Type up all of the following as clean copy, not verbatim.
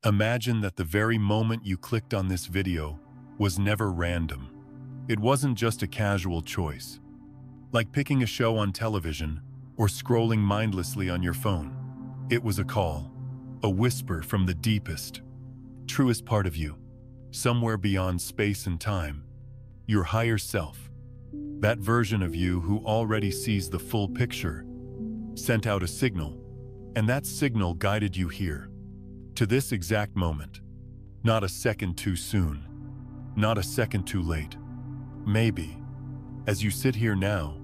Imagine that the very moment you clicked on this video was never random. It wasn't just a casual choice, like picking a show on television or scrolling mindlessly on your phone. It was a call, a whisper from the deepest, truest part of you, somewhere beyond space and time, your higher self. That version of you who already sees the full picture sent out a signal, and that signal guided you here, to this exact moment. Not a second too soon, not a second too late. Maybe, as you sit here now,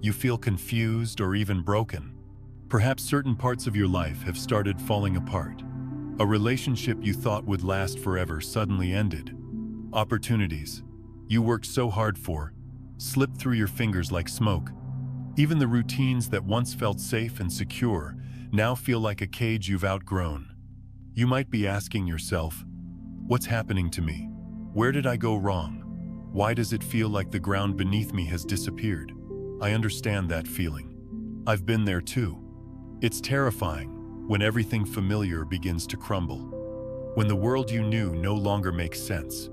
you feel confused or even broken. Perhaps certain parts of your life have started falling apart. A relationship you thought would last forever suddenly ended. Opportunities you worked so hard for slipped through your fingers like smoke. Even the routines that once felt safe and secure now feel like a cage you've outgrown. You might be asking yourself, what's happening to me? Where did I go wrong? Why does it feel like the ground beneath me has disappeared? I understand that feeling. I've been there too. It's terrifying when everything familiar begins to crumble, when the world you knew no longer makes sense.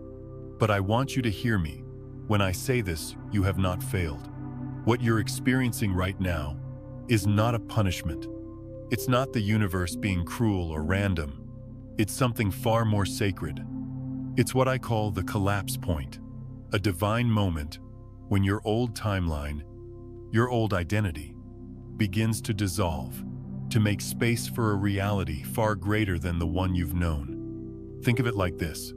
But I want you to hear me. When I say this, you have not failed. What you're experiencing right now is not a punishment. It's not the universe being cruel or random. It's something far more sacred. It's what I call the collapse point, a divine moment when your old timeline, your old identity, begins to dissolve, to make space for a reality far greater than the one you've known. Think of it like this.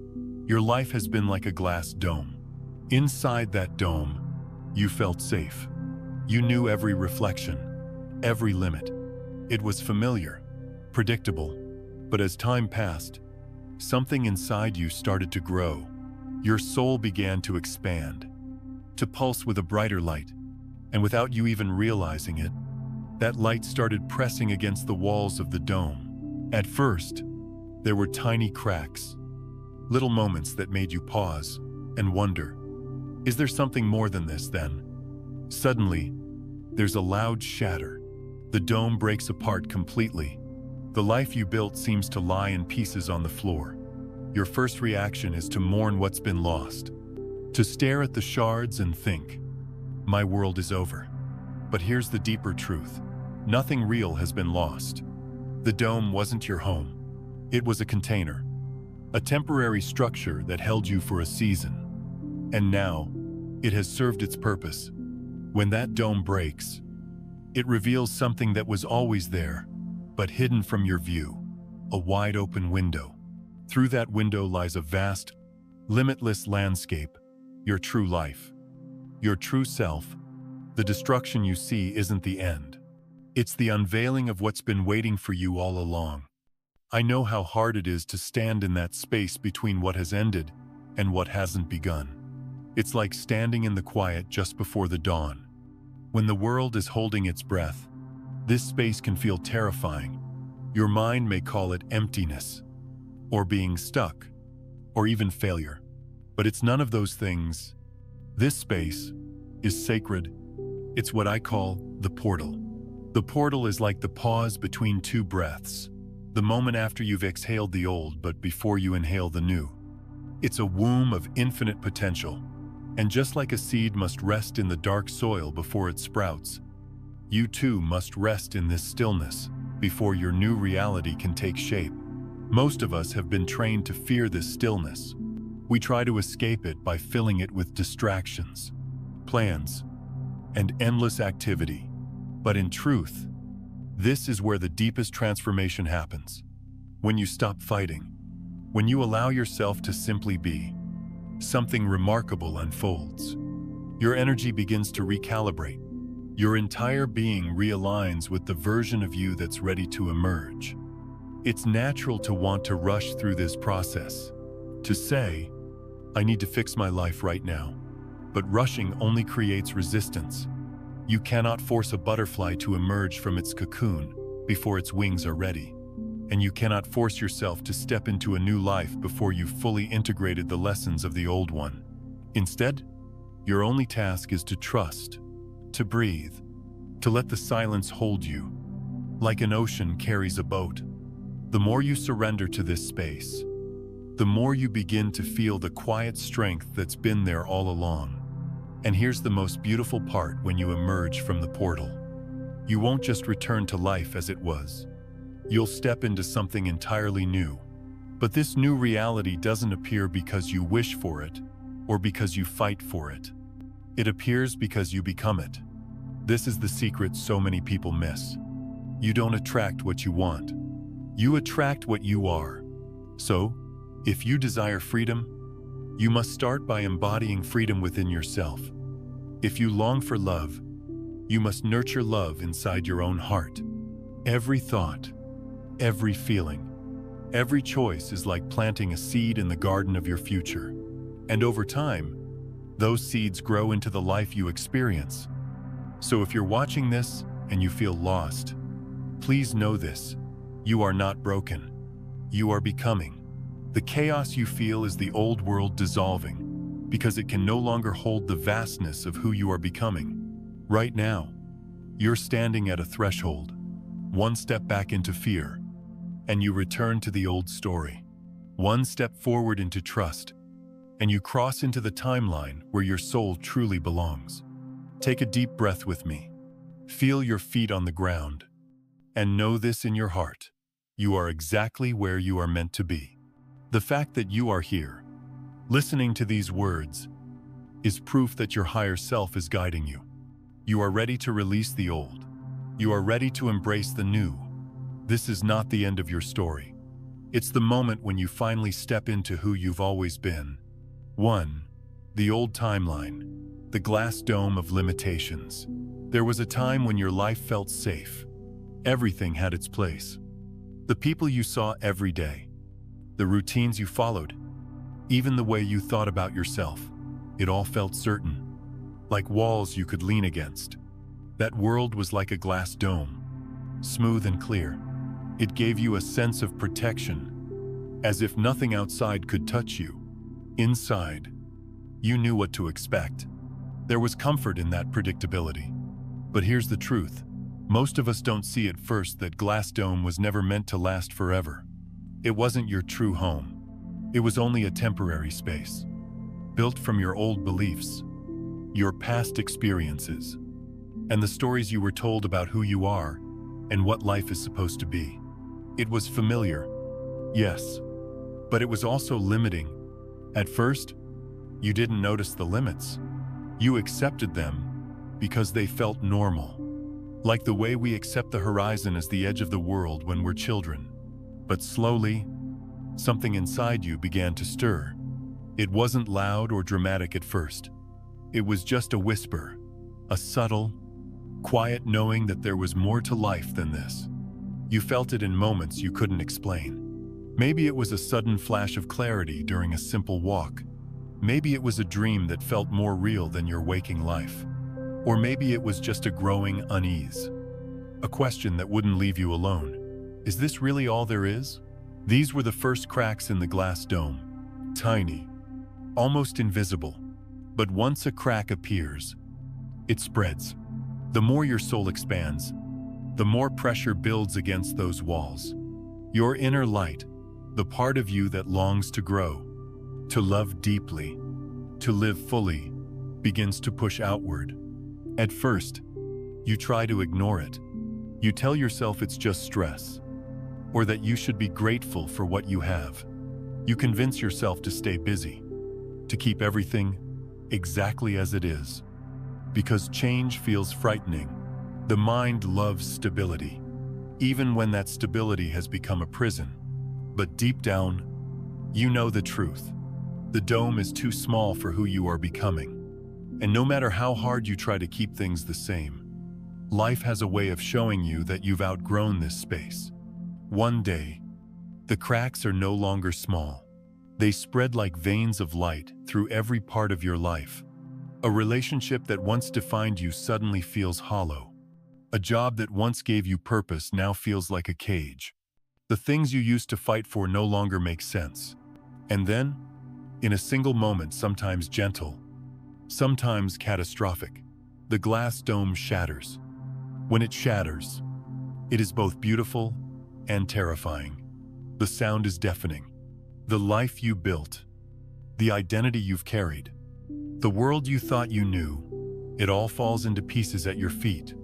Your life has been like a glass dome. Inside that dome, you felt safe. You knew every reflection, every limit. It was familiar, predictable. But as time passed, something inside you started to grow. Your soul began to expand, to pulse with a brighter light. And without you even realizing it, that light started pressing against the walls of the dome. At first, there were tiny cracks, little moments that made you pause and wonder, is there something more than this then? Suddenly, there's a loud shatter. The dome breaks apart completely. The life you built seems to lie in pieces on the floor. Your first reaction is to mourn what's been lost, to stare at the shards and think, my world is over. But here's the deeper truth. Nothing real has been lost. The dome wasn't your home. It was a container, a temporary structure that held you for a season. And now, it has served its purpose. When that dome breaks, it reveals something that was always there, but hidden from your view, a wide open window. Through that window lies a vast, limitless landscape, your true life, your true self. The destruction you see isn't the end. It's the unveiling of what's been waiting for you all along. I know how hard it is to stand in that space between what has ended and what hasn't begun. It's like standing in the quiet just before the dawn. When the world is holding its breath, this space can feel terrifying. Your mind may call it emptiness, or being stuck, or even failure. But it's none of those things. This space is sacred. It's what I call the portal. The portal is like the pause between two breaths, the moment after you've exhaled the old but before you inhale the new. It's a womb of infinite potential. And just like a seed must rest in the dark soil before it sprouts, you too must rest in this stillness before your new reality can take shape. Most of us have been trained to fear this stillness. We try to escape it by filling it with distractions, plans, and endless activity. But in truth, this is where the deepest transformation happens. When you stop fighting, when you allow yourself to simply be, something remarkable unfolds. Your energy begins to recalibrate. Your entire being realigns with the version of you that's ready to emerge. It's natural to want to rush through this process, to say, I need to fix my life right now. But rushing only creates resistance. You cannot force a butterfly to emerge from its cocoon before its wings are ready. And you cannot force yourself to step into a new life before you've fully integrated the lessons of the old one. Instead, your only task is to trust, to breathe, to let the silence hold you. Like an ocean carries a boat, The more you surrender to this space, the more you begin to feel the quiet strength that's been there all along. And here's the most beautiful part: when you emerge from the portal, you won't just return to life as it was. You'll step into something entirely new. But this new reality doesn't appear because you wish for it or because you fight for it. It appears because you become it. This is the secret so many people miss. You don't attract what you want. You attract what you are. So, if you desire freedom, you must start by embodying freedom within yourself. If you long for love, you must nurture love inside your own heart. Every thought, every feeling, every choice is like planting a seed in the garden of your future. And over time, those seeds grow into the life you experience. So if you're watching this and you feel lost, please know this: you are not broken. You are becoming. The chaos you feel is the old world dissolving, because it can no longer hold the vastness of who you are becoming. Right now, you're standing at a threshold, one step back into fear, and you return to the old story. One step forward into trust, and you cross into the timeline where your soul truly belongs. Take a deep breath with me. Feel your feet on the ground, and know this in your heart: you are exactly where you are meant to be. The fact that you are here, listening to these words, is proof that your higher self is guiding you. You are ready to release the old. You are ready to embrace the new. This is not the end of your story. It's the moment when you finally step into who you've always been. 1. The old timeline, the glass dome of limitations. There was a time when your life felt safe. Everything had its place. The people you saw every day, the routines you followed, even the way you thought about yourself, it all felt certain, like walls you could lean against. That world was like a glass dome, smooth and clear. It gave you a sense of protection, as if nothing outside could touch you. Inside, you knew what to expect. There was comfort in that predictability. But here's the truth: most of us don't see at first that glass dome was never meant to last forever. It wasn't your true home. It was only a temporary space, built from your old beliefs, your past experiences, and the stories you were told about who you are and what life is supposed to be. It was familiar, yes, but it was also limiting. At first, you didn't notice the limits. You accepted them because they felt normal, like the way we accept the horizon as the edge of the world when we're children. But slowly, something inside you began to stir. It wasn't loud or dramatic at first. It was just a whisper, a subtle, quiet knowing that there was more to life than this. You felt it in moments you couldn't explain. Maybe it was a sudden flash of clarity during a simple walk. Maybe it was a dream that felt more real than your waking life. Or maybe it was just a growing unease, a question that wouldn't leave you alone. Is this really all there is? These were the first cracks in the glass dome. Tiny, almost invisible. But once a crack appears, it spreads. The more your soul expands, the more pressure builds against those walls. Your inner light, the part of you that longs to grow, to love deeply, to live fully, begins to push outward. At first, you try to ignore it. You tell yourself it's just stress, or that you should be grateful for what you have. You convince yourself to stay busy, to keep everything exactly as it is. Because change feels frightening. The mind loves stability, even when that stability has become a prison. But deep down, you know the truth. The dome is too small for who you are becoming. And no matter how hard you try to keep things the same, life has a way of showing you that you've outgrown this space. One day, the cracks are no longer small. They spread like veins of light through every part of your life. A relationship that once defined you suddenly feels hollow. A job that once gave you purpose now feels like a cage. The things you used to fight for no longer make sense. And then, in a single moment, sometimes gentle, sometimes catastrophic, the glass dome shatters. When it shatters, it is both beautiful and terrifying. The sound is deafening. The life you built, the identity you've carried, the world you thought you knew, it all falls into pieces at your feet.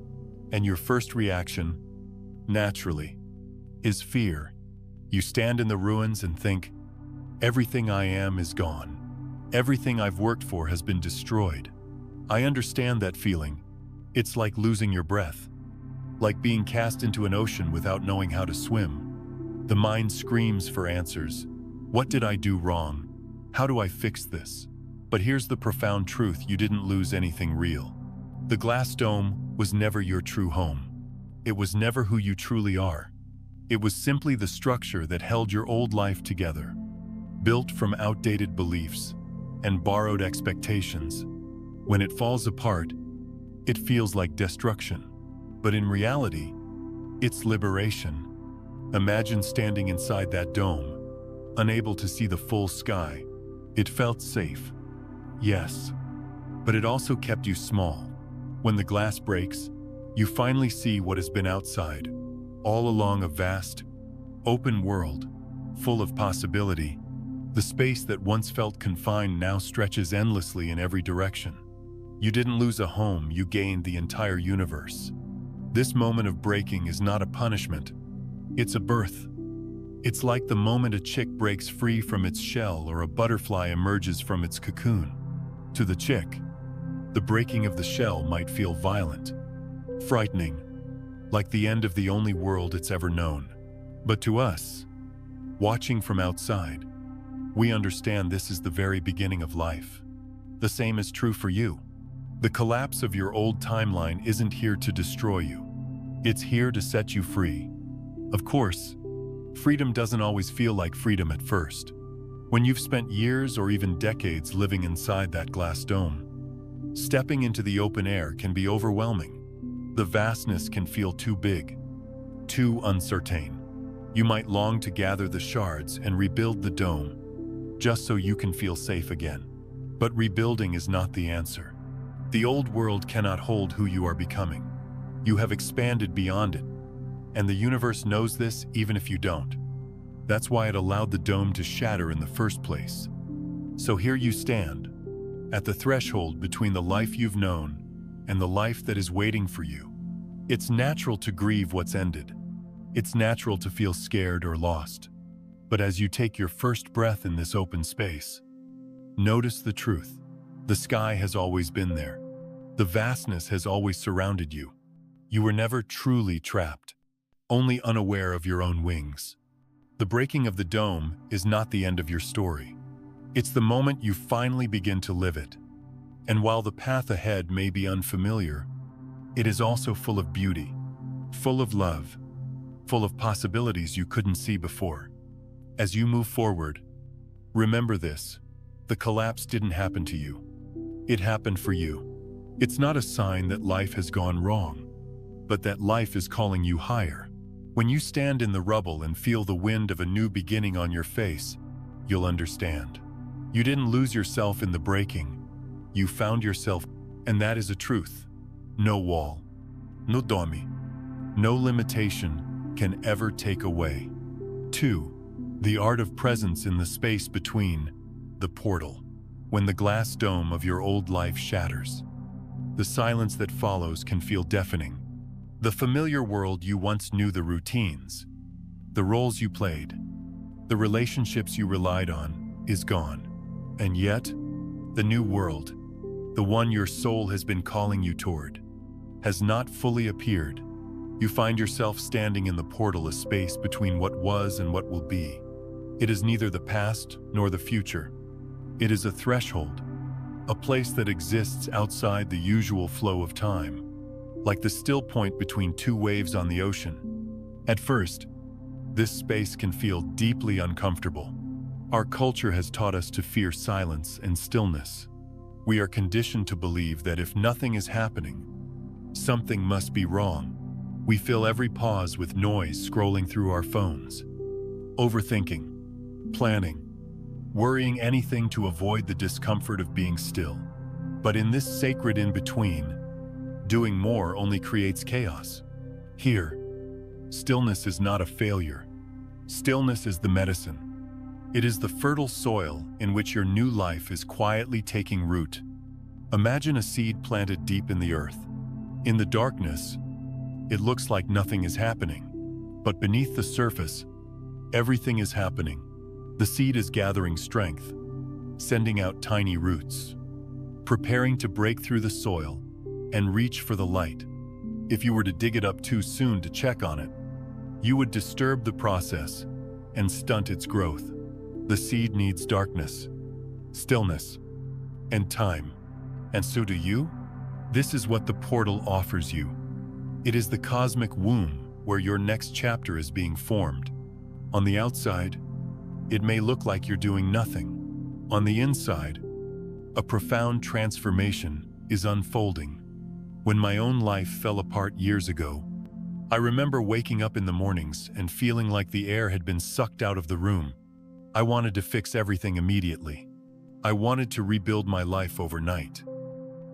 And your first reaction, naturally, is fear. You stand in the ruins and think, everything I am is gone. Everything I've worked for has been destroyed. I understand that feeling. It's like losing your breath, like being cast into an ocean without knowing how to swim. The mind screams for answers. What did I do wrong? How do I fix this? But here's the profound truth: you didn't lose anything real. The glass dome was never your true home. It was never who you truly are. It was simply the structure that held your old life together, built from outdated beliefs and borrowed expectations. When it falls apart, it feels like destruction. But in reality, it's liberation. Imagine standing inside that dome, unable to see the full sky. It felt safe, yes, but it also kept you small. When the glass breaks, you finally see what has been outside, all along a vast, open world, full of possibility. The space that once felt confined now stretches endlessly in every direction. You didn't lose a home, you gained the entire universe. This moment of breaking is not a punishment, it's a birth. It's like the moment a chick breaks free from its shell or a butterfly emerges from its cocoon. To the chick, the breaking of the shell might feel violent, frightening, like the end of the only world it's ever known. But to us, watching from outside, we understand this is the very beginning of life. The same is true for you. The collapse of your old timeline isn't here to destroy you. It's here to set you free. Of course, freedom doesn't always feel like freedom at first. When you've spent years or even decades living inside that glass dome, stepping into the open air can be overwhelming. The vastness can feel too big, too uncertain. You might long to gather the shards and rebuild the dome, just so you can feel safe again. But rebuilding is not the answer. The old world cannot hold who you are becoming. You have expanded beyond it, and the universe knows this even if you don't. That's why it allowed the dome to shatter in the first place. So here you stand, at the threshold between the life you've known and the life that is waiting for you. It's natural to grieve what's ended. It's natural to feel scared or lost. But as you take your first breath in this open space, notice the truth. The sky has always been there. The vastness has always surrounded you. You were never truly trapped, only unaware of your own wings. The breaking of the dome is not the end of your story. It's the moment you finally begin to live it. And while the path ahead may be unfamiliar, it is also full of beauty, full of love, full of possibilities you couldn't see before. As you move forward, remember this: the collapse didn't happen to you. It happened for you. It's not a sign that life has gone wrong, but that life is calling you higher. When you stand in the rubble and feel the wind of a new beginning on your face, you'll understand. You didn't lose yourself in the breaking. You found yourself, and that is a truth. No wall, no dome, no limitation can ever take away. 2. The art of presence in the space between, the portal. When the glass dome of your old life shatters, the silence that follows can feel deafening. The familiar world you once knew, the routines, the roles you played, the relationships you relied on, is gone. And yet, the new world, the one your soul has been calling you toward, has not fully appeared. You find yourself standing in the portal, a space between what was and what will be. It is neither the past nor the future. It is a threshold, a place that exists outside the usual flow of time, like the still point between two waves on the ocean. At first, this space can feel deeply uncomfortable. Our culture has taught us to fear silence and stillness. We are conditioned to believe that if nothing is happening, something must be wrong. We fill every pause with noise scrolling through our phones, overthinking, planning, worrying, anything to avoid the discomfort of being still. But in this sacred in-between, doing more only creates chaos. Here, stillness is not a failure. Stillness is the medicine. It is the fertile soil in which your new life is quietly taking root. Imagine a seed planted deep in the earth. In the darkness, it looks like nothing is happening. But beneath the surface, everything is happening. The seed is gathering strength, sending out tiny roots, preparing to break through the soil and reach for the light. If you were to dig it up too soon to check on it, you would disturb the process and stunt its growth. The seed needs darkness, stillness, and time. And so do you? This is what the portal offers you. It is the cosmic womb where your next chapter is being formed. On the outside, it may look like you're doing nothing. On the inside, a profound transformation is unfolding. When my own life fell apart years ago, I remember waking up in the mornings and feeling like the air had been sucked out of the room. I wanted to fix everything immediately. I wanted to rebuild my life overnight,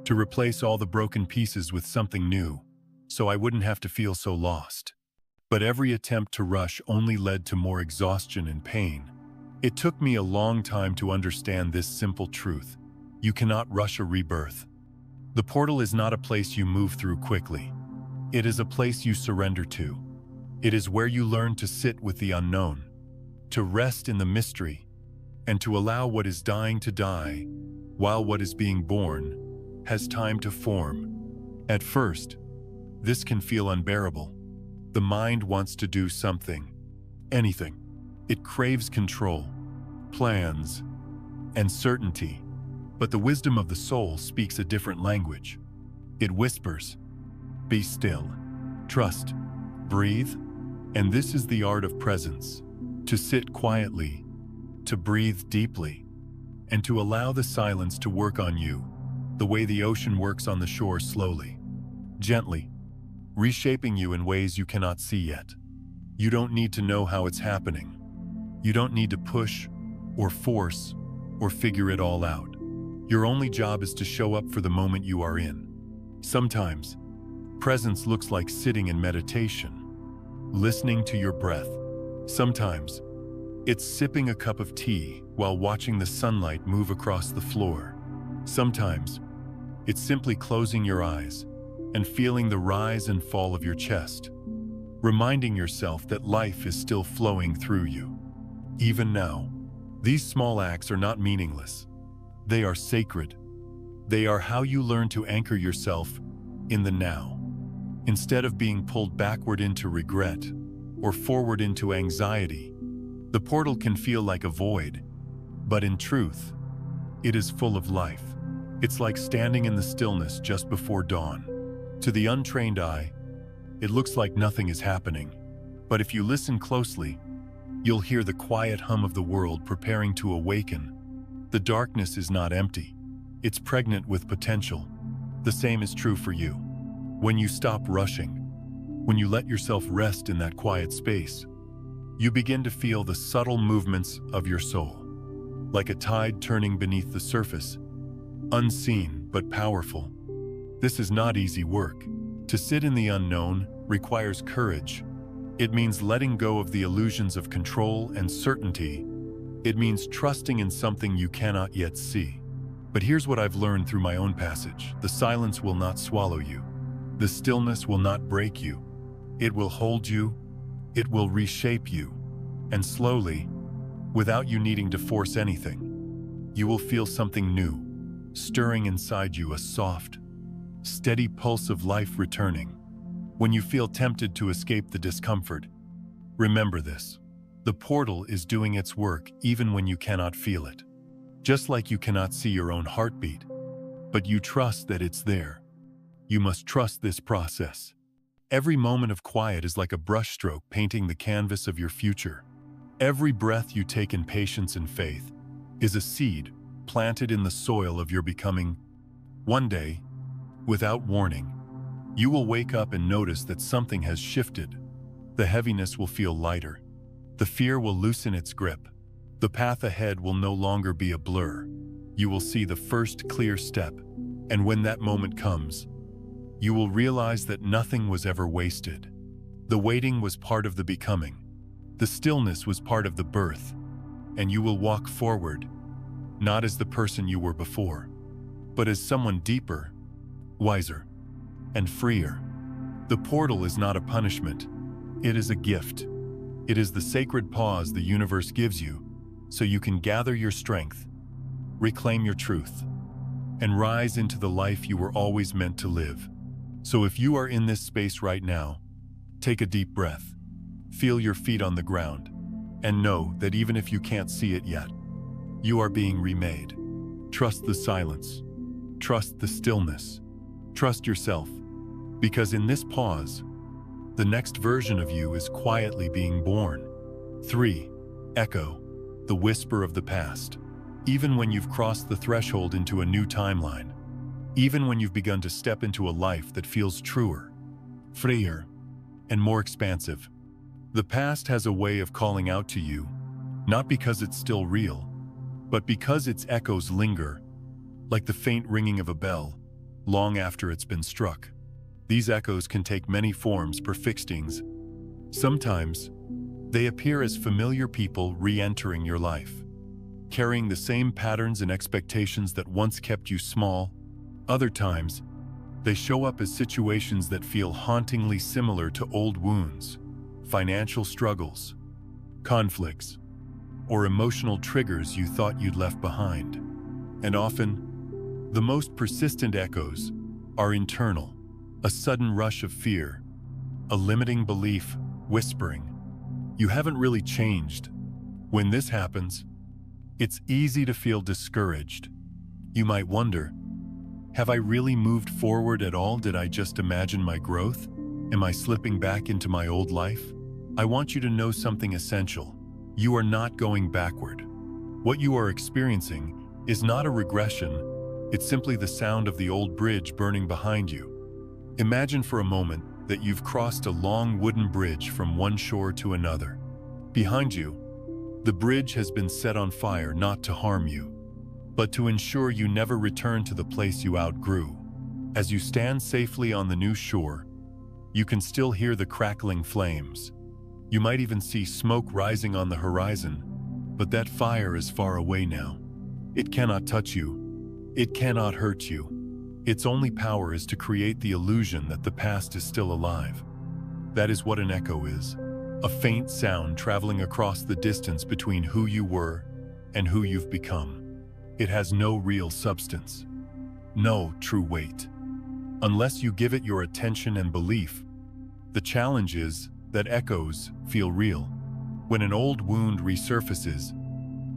to replace all the broken pieces with something new, so I wouldn't have to feel so lost. But every attempt to rush only led to more exhaustion and pain. It took me a long time to understand this simple truth. You cannot rush a rebirth. The portal is not a place you move through quickly. It is a place you surrender to. It is where you learn to sit with the unknown, to rest in the mystery, and to allow what is dying to die, while what is being born has time to form. At first, this can feel unbearable. The mind wants to do something, anything. It craves control, plans, and certainty. But the wisdom of the soul speaks a different language. It whispers, "Be still, trust, breathe." And this is the art of presence, to sit quietly, to breathe deeply, and to allow the silence to work on you, the way the ocean works on the shore slowly, gently, reshaping you in ways you cannot see yet. You don't need to know how it's happening. You don't need to push or force or figure it all out. Your only job is to show up for the moment you are in. Sometimes, presence looks like sitting in meditation, listening to your breath. Sometimes, it's sipping a cup of tea while watching the sunlight move across the floor. Sometimes, it's simply closing your eyes and feeling the rise and fall of your chest, reminding yourself that life is still flowing through you. Even now, these small acts are not meaningless. They are sacred. They are how you learn to anchor yourself in the now. Instead of being pulled backward into regret or forward into anxiety, the portal can feel like a void, but in truth, it is full of life. It's like standing in the stillness just before dawn. To the untrained eye, it looks like nothing is happening. But if you listen closely, you'll hear the quiet hum of the world preparing to awaken. The darkness is not empty. It's pregnant with potential. The same is true for you. When you stop rushing, when you let yourself rest in that quiet space, you begin to feel the subtle movements of your soul, like a tide turning beneath the surface, unseen but powerful. This is not easy work. To sit in the unknown requires courage. It means letting go of the illusions of control and certainty. It means trusting in something you cannot yet see. But here's what I've learned through my own passage. The silence will not swallow you. The stillness will not break you. It will hold you. It will reshape you. And slowly, without you needing to force anything, you will feel something new, stirring inside you, a soft, steady pulse of life returning. When you feel tempted to escape the discomfort, remember this. The portal is doing its work even when you cannot feel it. Just like you cannot see your own heartbeat, but you trust that it's there. You must trust this process. Every moment of quiet is like a brushstroke painting the canvas of your future. Every breath you take in patience and faith is a seed planted in the soil of your becoming. One day, without warning, you will wake up and notice that something has shifted. The heaviness will feel lighter. The fear will loosen its grip. The path ahead will no longer be a blur. You will see the first clear step, and when that moment comes, you will realize that nothing was ever wasted. The waiting was part of the becoming. The stillness was part of the birth, and you will walk forward, not as the person you were before, but as someone deeper, wiser, and freer. The portal is not a punishment. It is a gift. It is the sacred pause the universe gives you so you can gather your strength, reclaim your truth, and rise into the life you were always meant to live. So if you are in this space right now, take a deep breath, feel your feet on the ground, and know that even if you can't see it yet, you are being remade. Trust the silence. Trust the stillness. Trust yourself, because in this pause, the next version of you is quietly being born. 3. Echo, the whisper of the past. Even when you've crossed the threshold into a new timeline, even when you've begun to step into a life that feels truer, freer, and more expansive, the past has a way of calling out to you, not because it's still real, but because its echoes linger, like the faint ringing of a bell, long after it's been struck. These echoes can take many forms per fixings. Sometimes, they appear as familiar people re-entering your life, carrying the same patterns and expectations that once kept you small. Other times, they show up as situations that feel hauntingly similar to old wounds, financial struggles, conflicts, or emotional triggers you thought you'd left behind. And often, the most persistent echoes are internal, a sudden rush of fear, a limiting belief whispering, "You haven't really changed." When this happens, it's easy to feel discouraged. You might wonder, have I really moved forward at all? Did I just imagine my growth? Am I slipping back into my old life? I want you to know something essential. You are not going backward. What you are experiencing is not a regression. It's simply the sound of the old bridge burning behind you. Imagine for a moment that you've crossed a long wooden bridge from one shore to another. Behind you, the bridge has been set on fire not to harm you, but to ensure you never return to the place you outgrew. As you stand safely on the new shore, you can still hear the crackling flames. You might even see smoke rising on the horizon, but that fire is far away now. It cannot touch you. It cannot hurt you. Its only power is to create the illusion that the past is still alive. That is what an echo is, a faint sound traveling across the distance between who you were and who you've become. It has no real substance, no true weight, unless you give it your attention and belief. The challenge is that echoes feel real. When an old wound resurfaces,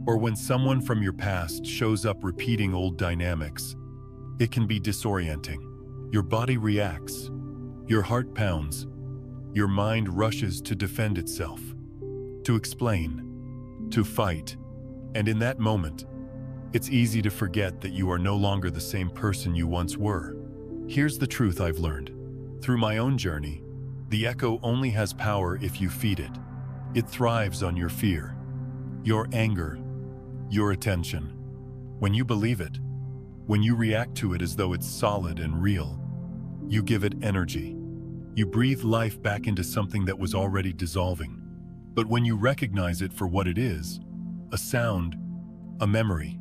or when someone from your past shows up repeating old dynamics, it can be disorienting. Your body reacts, your heart pounds, your mind rushes to defend itself, to explain, to fight, and in that moment, it's easy to forget that you are no longer the same person you once were. Here's the truth I've learned. Through my own journey, the echo only has power if you feed it. It thrives on your fear, your anger, your attention. When you believe it, when you react to it as though it's solid and real, you give it energy. You breathe life back into something that was already dissolving. But when you recognize it for what it is, a sound, a memory,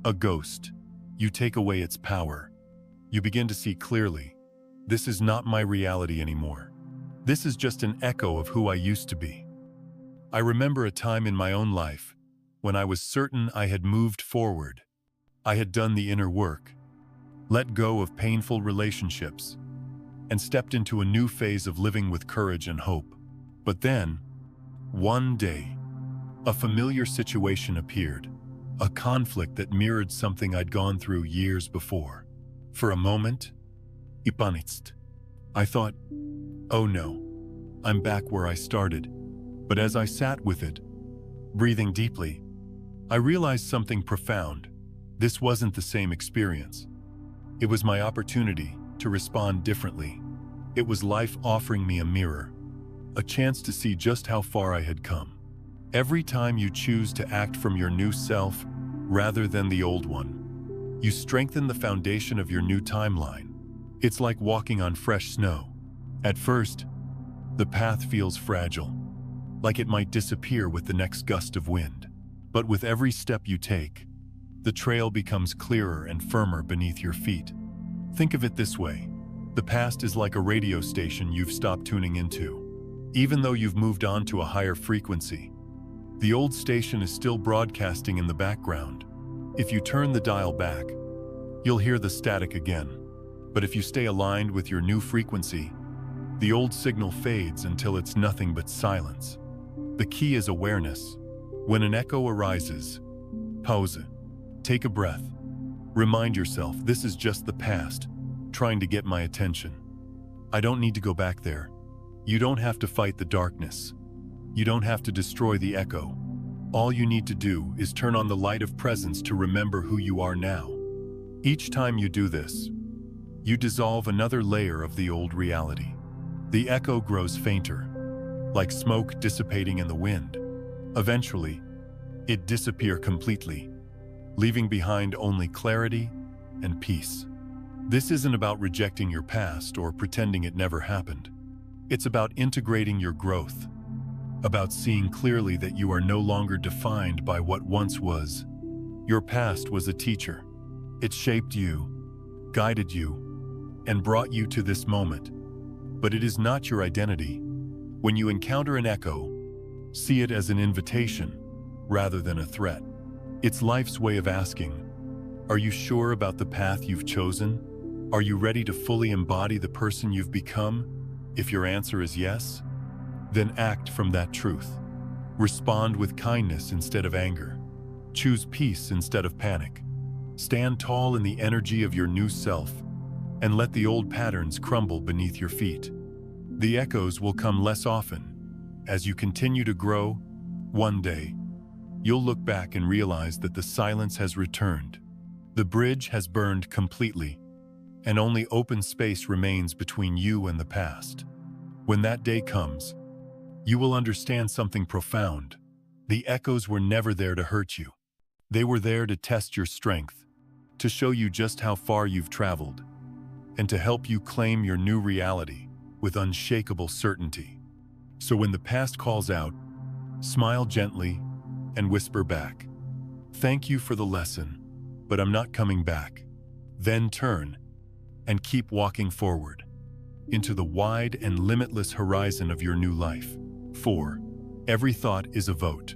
a ghost, you take away its power. You begin to see clearly, this is not my reality anymore. This is just an echo of who I used to be. I remember a time in my own life when I was certain I had moved forward. I had done the inner work, let go of painful relationships, and stepped into a new phase of living with courage and hope. But then, one day, a familiar situation appeared, a conflict that mirrored something I'd gone through years before. For a moment, ipanitst. I thought, oh no, I'm back where I started. But as I sat with it, breathing deeply, I realized something profound. This wasn't the same experience. It was my opportunity to respond differently. It was life offering me a mirror, a chance to see just how far I had come. Every time you choose to act from your new self rather than the old one, you strengthen the foundation of your new timeline. It's like walking on fresh snow. At first, the path feels fragile. like it might disappear with the next gust of wind. But with every step you take, the trail becomes clearer and firmer beneath your feet. Think of it this way. The past is like a radio station you've stopped tuning into. Even though you've moved on to a higher frequency, the old station is still broadcasting in the background. If you turn the dial back, you'll hear the static again. But if you stay aligned with your new frequency, the old signal fades until it's nothing but silence. The key is awareness. When an echo arises, pause it. Take a breath. Remind yourself, this is just the past, trying to get my attention. I don't need to go back there. You don't have to fight the darkness. You don't have to destroy the echo. All you need to do is turn on the light of presence to remember who you are now. Each time you do this, you dissolve another layer of the old reality. The echo grows fainter, like smoke dissipating in the wind. Eventually, it disappears completely, leaving behind only clarity and peace. This isn't about rejecting your past or pretending it never happened. It's about integrating your growth, about seeing clearly that you are no longer defined by what once was. Your past was a teacher. It shaped you, guided you, and brought you to this moment. But it is not your identity. When you encounter an echo, see it as an invitation rather than a threat. It's life's way of asking, are you sure about the path you've chosen? Are you ready to fully embody the person you've become? If your answer is yes, then act from that truth. Respond with kindness instead of anger. Choose peace instead of panic. Stand tall in the energy of your new self and let the old patterns crumble beneath your feet. The echoes will come less often. As you continue to grow, one day, you'll look back and realize that the silence has returned. The bridge has burned completely, and only open space remains between you and the past. When that day comes, you will understand something profound. The echoes were never there to hurt you. They were there to test your strength, to show you just how far you've traveled, and to help you claim your new reality with unshakable certainty. So when the past calls out, smile gently and whisper back, "Thank you for the lesson, but I'm not coming back." Then turn and keep walking forward into the wide and limitless horizon of your new life. 4. Every thought is a vote.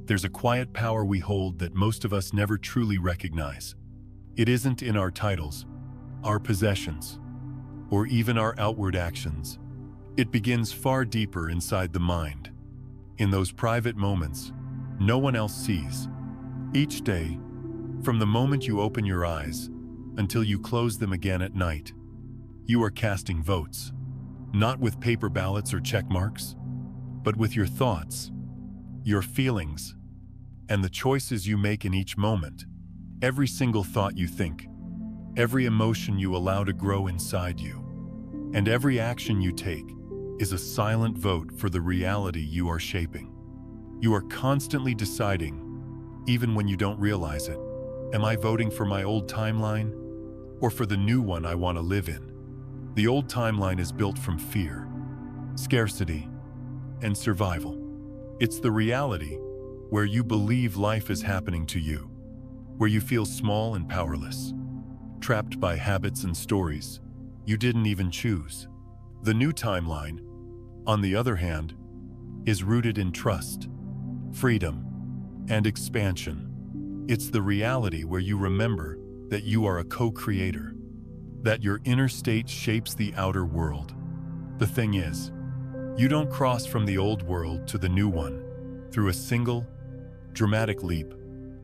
There's a quiet power we hold that most of us never truly recognize. It isn't in our titles, our possessions, or even our outward actions. It begins far deeper inside the mind, in those private moments no one else sees. Each day, from the moment you open your eyes until you close them again at night, you are casting votes, not with paper ballots or check marks, but with your thoughts, your feelings, and the choices you make in each moment. Every single thought you think, every emotion you allow to grow inside you, and every action you take is a silent vote for the reality you are shaping. You are constantly deciding, even when you don't realize it, am I voting for my old timeline or for the new one I want to live in? The old timeline is built from fear, scarcity, and survival. It's the reality where you believe life is happening to you, where you feel small and powerless, trapped by habits and stories you didn't even choose. The new timeline, on the other hand, is rooted in trust, freedom, and expansion. It's the reality where you remember that you are a co-creator, that your inner state shapes the outer world. The thing is, you don't cross from the old world to the new one through a single, dramatic leap.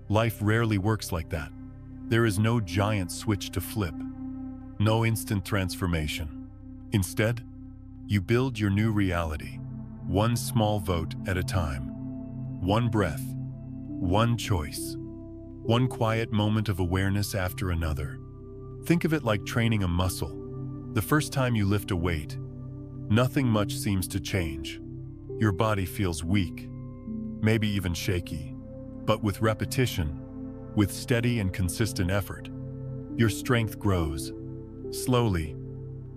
Life rarely works like that. There is no giant switch to flip, no instant transformation. Instead, you build your new reality, one small vote at a time, one breath, one choice, one quiet moment of awareness after another. Think of it like training a muscle. The first time you lift a weight, nothing much seems to change. Your body feels weak, maybe even shaky. But with repetition, with steady and consistent effort, your strength grows. Slowly,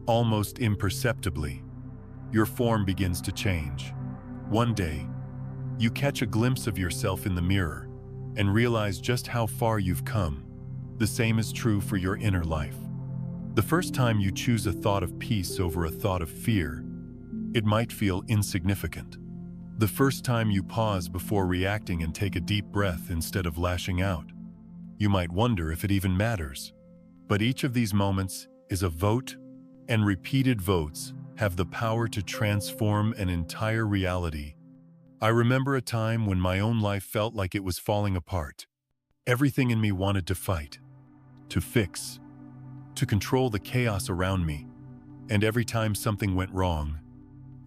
almost imperceptibly, your form begins to change. One day, You catch a glimpse of yourself in the mirror and realize just how far you've come. The same is true for your inner life. The first time you choose a thought of peace over a thought of fear, it might feel insignificant. The first time you pause before reacting and take a deep breath instead of lashing out, you might wonder if it even matters. But each of these moments is a vote, and repeated votes have the power to transform an entire reality. I remember a time when my own life felt like it was falling apart. Everything in me wanted to fight, to fix, to control the chaos around me. And every time something went wrong,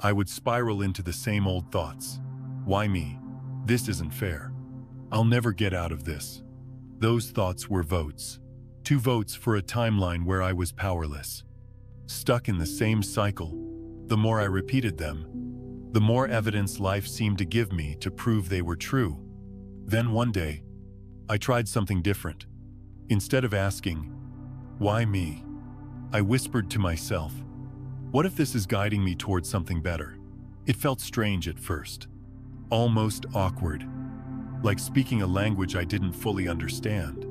I would spiral into the same old thoughts. Why me? This isn't fair. I'll never get out of this. Those thoughts were votes. 2 votes for a timeline where I was powerless. Stuck in the same cycle, the more I repeated them, the more evidence life seemed to give me to prove they were true. Then one day, I tried something different. Instead of asking, "Why me?" I whispered to myself, "What if this is guiding me towards something better?" It felt strange at first, almost awkward, like speaking a language I didn't fully understand.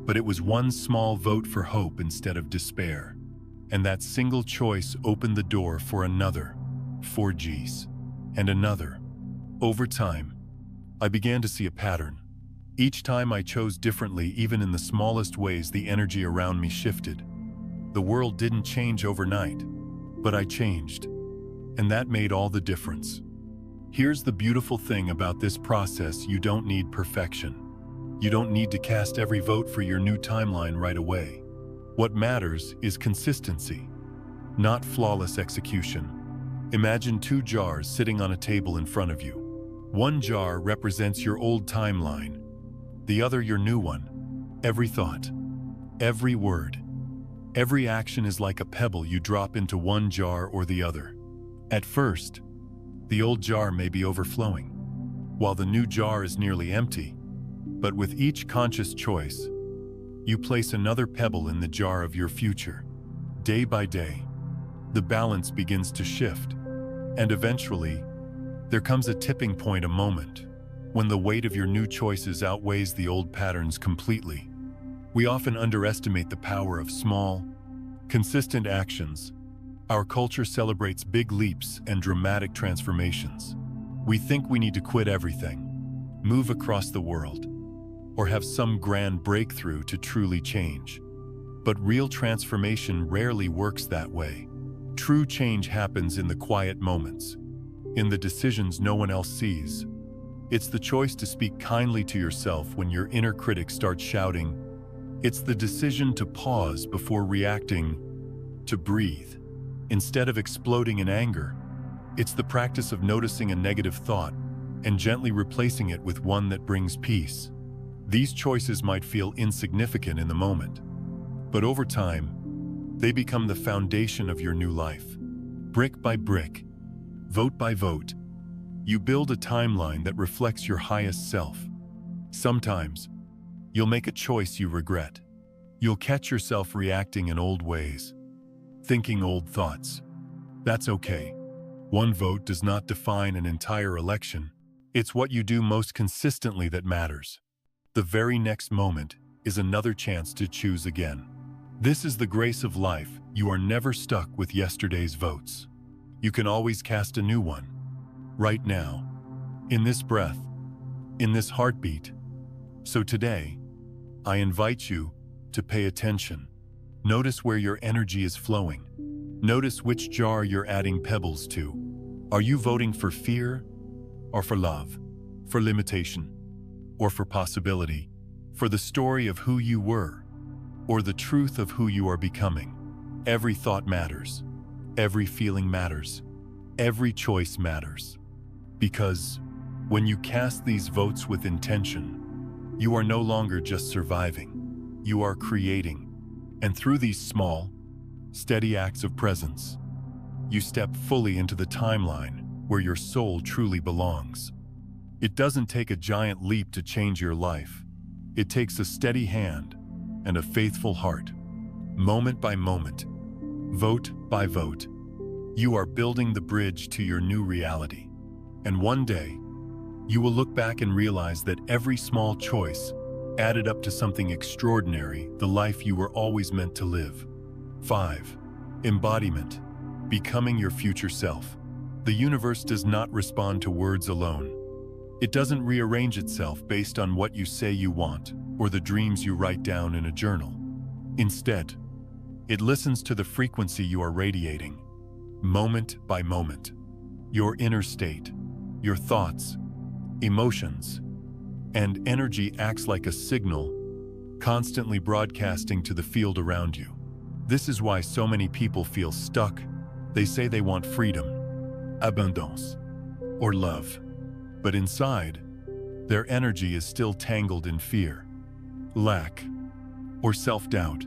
But it was one small vote for hope instead of despair. And that single choice opened the door for another, 4Gs, and another. Over time, I began to see a pattern. Each time I chose differently, even in the smallest ways, the energy around me shifted. The world didn't change overnight, but I changed. And that made all the difference. Here's the beautiful thing about this process: you don't need perfection. You don't need to cast every vote for your new timeline right away. What matters is consistency, not flawless execution. Imagine 2 jars sitting on a table in front of you. One jar represents your old timeline, the other your new one. Every thought, every word, every action is like a pebble you drop into one jar or the other. At first, the old jar may be overflowing, while the new jar is nearly empty. But with each conscious choice, you place another pebble in the jar of your future. Day by day, the balance begins to shift, and eventually, there comes a tipping point, a moment, when the weight of your new choices outweighs the old patterns completely. We often underestimate the power of small, consistent actions. Our culture celebrates big leaps and dramatic transformations. We think we need to quit everything, move across the world, or have some grand breakthrough to truly change. But real transformation rarely works that way. True change happens in the quiet moments, in the decisions no one else sees. It's the choice to speak kindly to yourself when your inner critic starts shouting. It's the decision to pause before reacting, to breathe, instead of exploding in anger. It's the practice of noticing a negative thought and gently replacing it with one that brings peace. These choices might feel insignificant in the moment, but over time, they become the foundation of your new life. Brick by brick, vote by vote, you build a timeline that reflects your highest self. Sometimes, you'll make a choice you regret. You'll catch yourself reacting in old ways, thinking old thoughts. That's okay. One vote does not define an entire election. It's what you do most consistently that matters. The very next moment is another chance to choose again. This is the grace of life. You are never stuck with yesterday's votes. You can always cast a new one. Right now, in this breath, in this heartbeat. So today, I invite you to pay attention. Notice where your energy is flowing. Notice which jar you're adding pebbles to. Are you voting for fear or for love, for limitation, or for possibility, for the story of who you were, or the truth of who you are becoming? Every thought matters. Every feeling matters. Every choice matters. Because when you cast these votes with intention, you are no longer just surviving. You are creating. And through these small, steady acts of presence, you step fully into the timeline where your soul truly belongs. It doesn't take a giant leap to change your life. It takes a steady hand and a faithful heart. Moment by moment, vote by vote, you are building the bridge to your new reality. And one day, You will look back and realize that every small choice added up to something extraordinary, the life you were always meant to live. 5. Embodiment. Becoming your future self. The universe does not respond to words alone. It doesn't rearrange itself based on what you say you want or the dreams you write down in a journal. Instead, it listens to the frequency you are radiating, moment by moment. Your inner state, your thoughts, emotions, and energy acts like a signal, constantly broadcasting to the field around you. This is why so many people feel stuck. They say they want freedom, abundance, or love. But inside, their energy is still tangled in fear, lack, or self-doubt.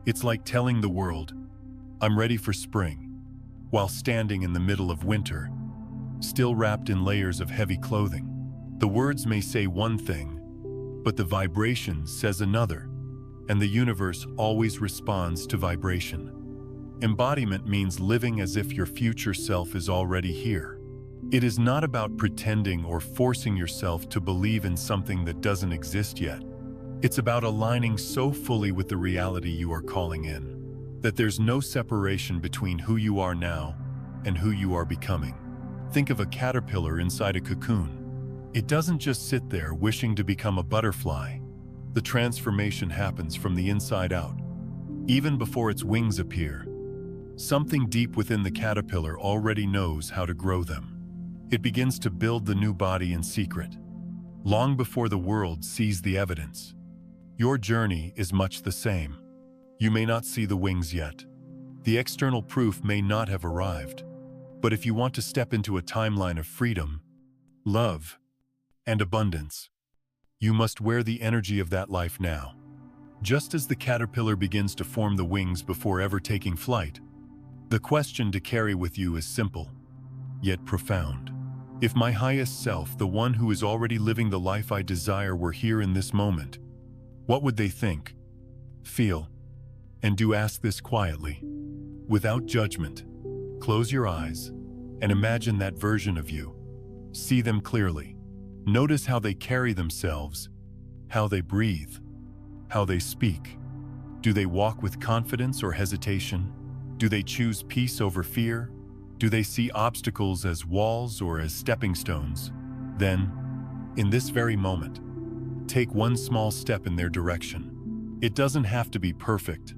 It's like telling the world, "I'm ready for spring," while standing in the middle of winter, still wrapped in layers of heavy clothing. The words may say one thing, but the vibration says another, and the universe always responds to vibration. Embodiment means living as if your future self is already here. It is not about pretending or forcing yourself to believe in something that doesn't exist yet. It's about aligning so fully with the reality you are calling in, that there's no separation between who you are now and who you are becoming. Think of a caterpillar inside a cocoon. It doesn't just sit there wishing to become a butterfly. The transformation happens from the inside out. Even before its wings appear, something deep within the caterpillar already knows how to grow them. It begins to build the new body in secret, long before the world sees the evidence. Your journey is much the same. You may not see the wings yet. The external proof may not have arrived. But if you want to step into a timeline of freedom, love, and abundance, you must wear the energy of that life now. Just as the caterpillar begins to form the wings before ever taking flight, the question to carry with you is simple, yet profound. If my highest self, the one who is already living the life I desire, were here in this moment, what would they think, feel, and do? Ask this quietly, without judgment. Close your eyes and imagine that version of you. See them clearly. Notice how they carry themselves, how they breathe, how they speak. Do they walk with confidence or hesitation? Do they choose peace over fear? Do they see obstacles as walls or as stepping stones? Then, in this very moment, take one small step in their direction. It doesn't have to be perfect.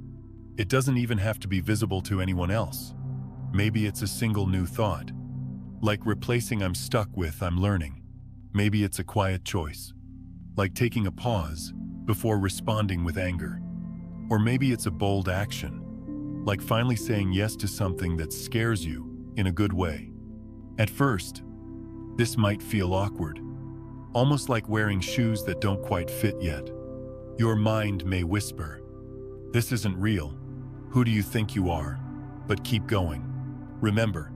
It doesn't even have to be visible to anyone else. Maybe it's a single new thought, like replacing "I'm stuck" with "I'm learning." Maybe it's a quiet choice, like taking a pause before responding with anger. Or maybe it's a bold action, like finally saying yes to something that scares you in a good way. At first, this might feel awkward, almost like wearing shoes that don't quite fit yet. Your mind may whisper, "This isn't real. Who do you think you are?" But keep going. Remember,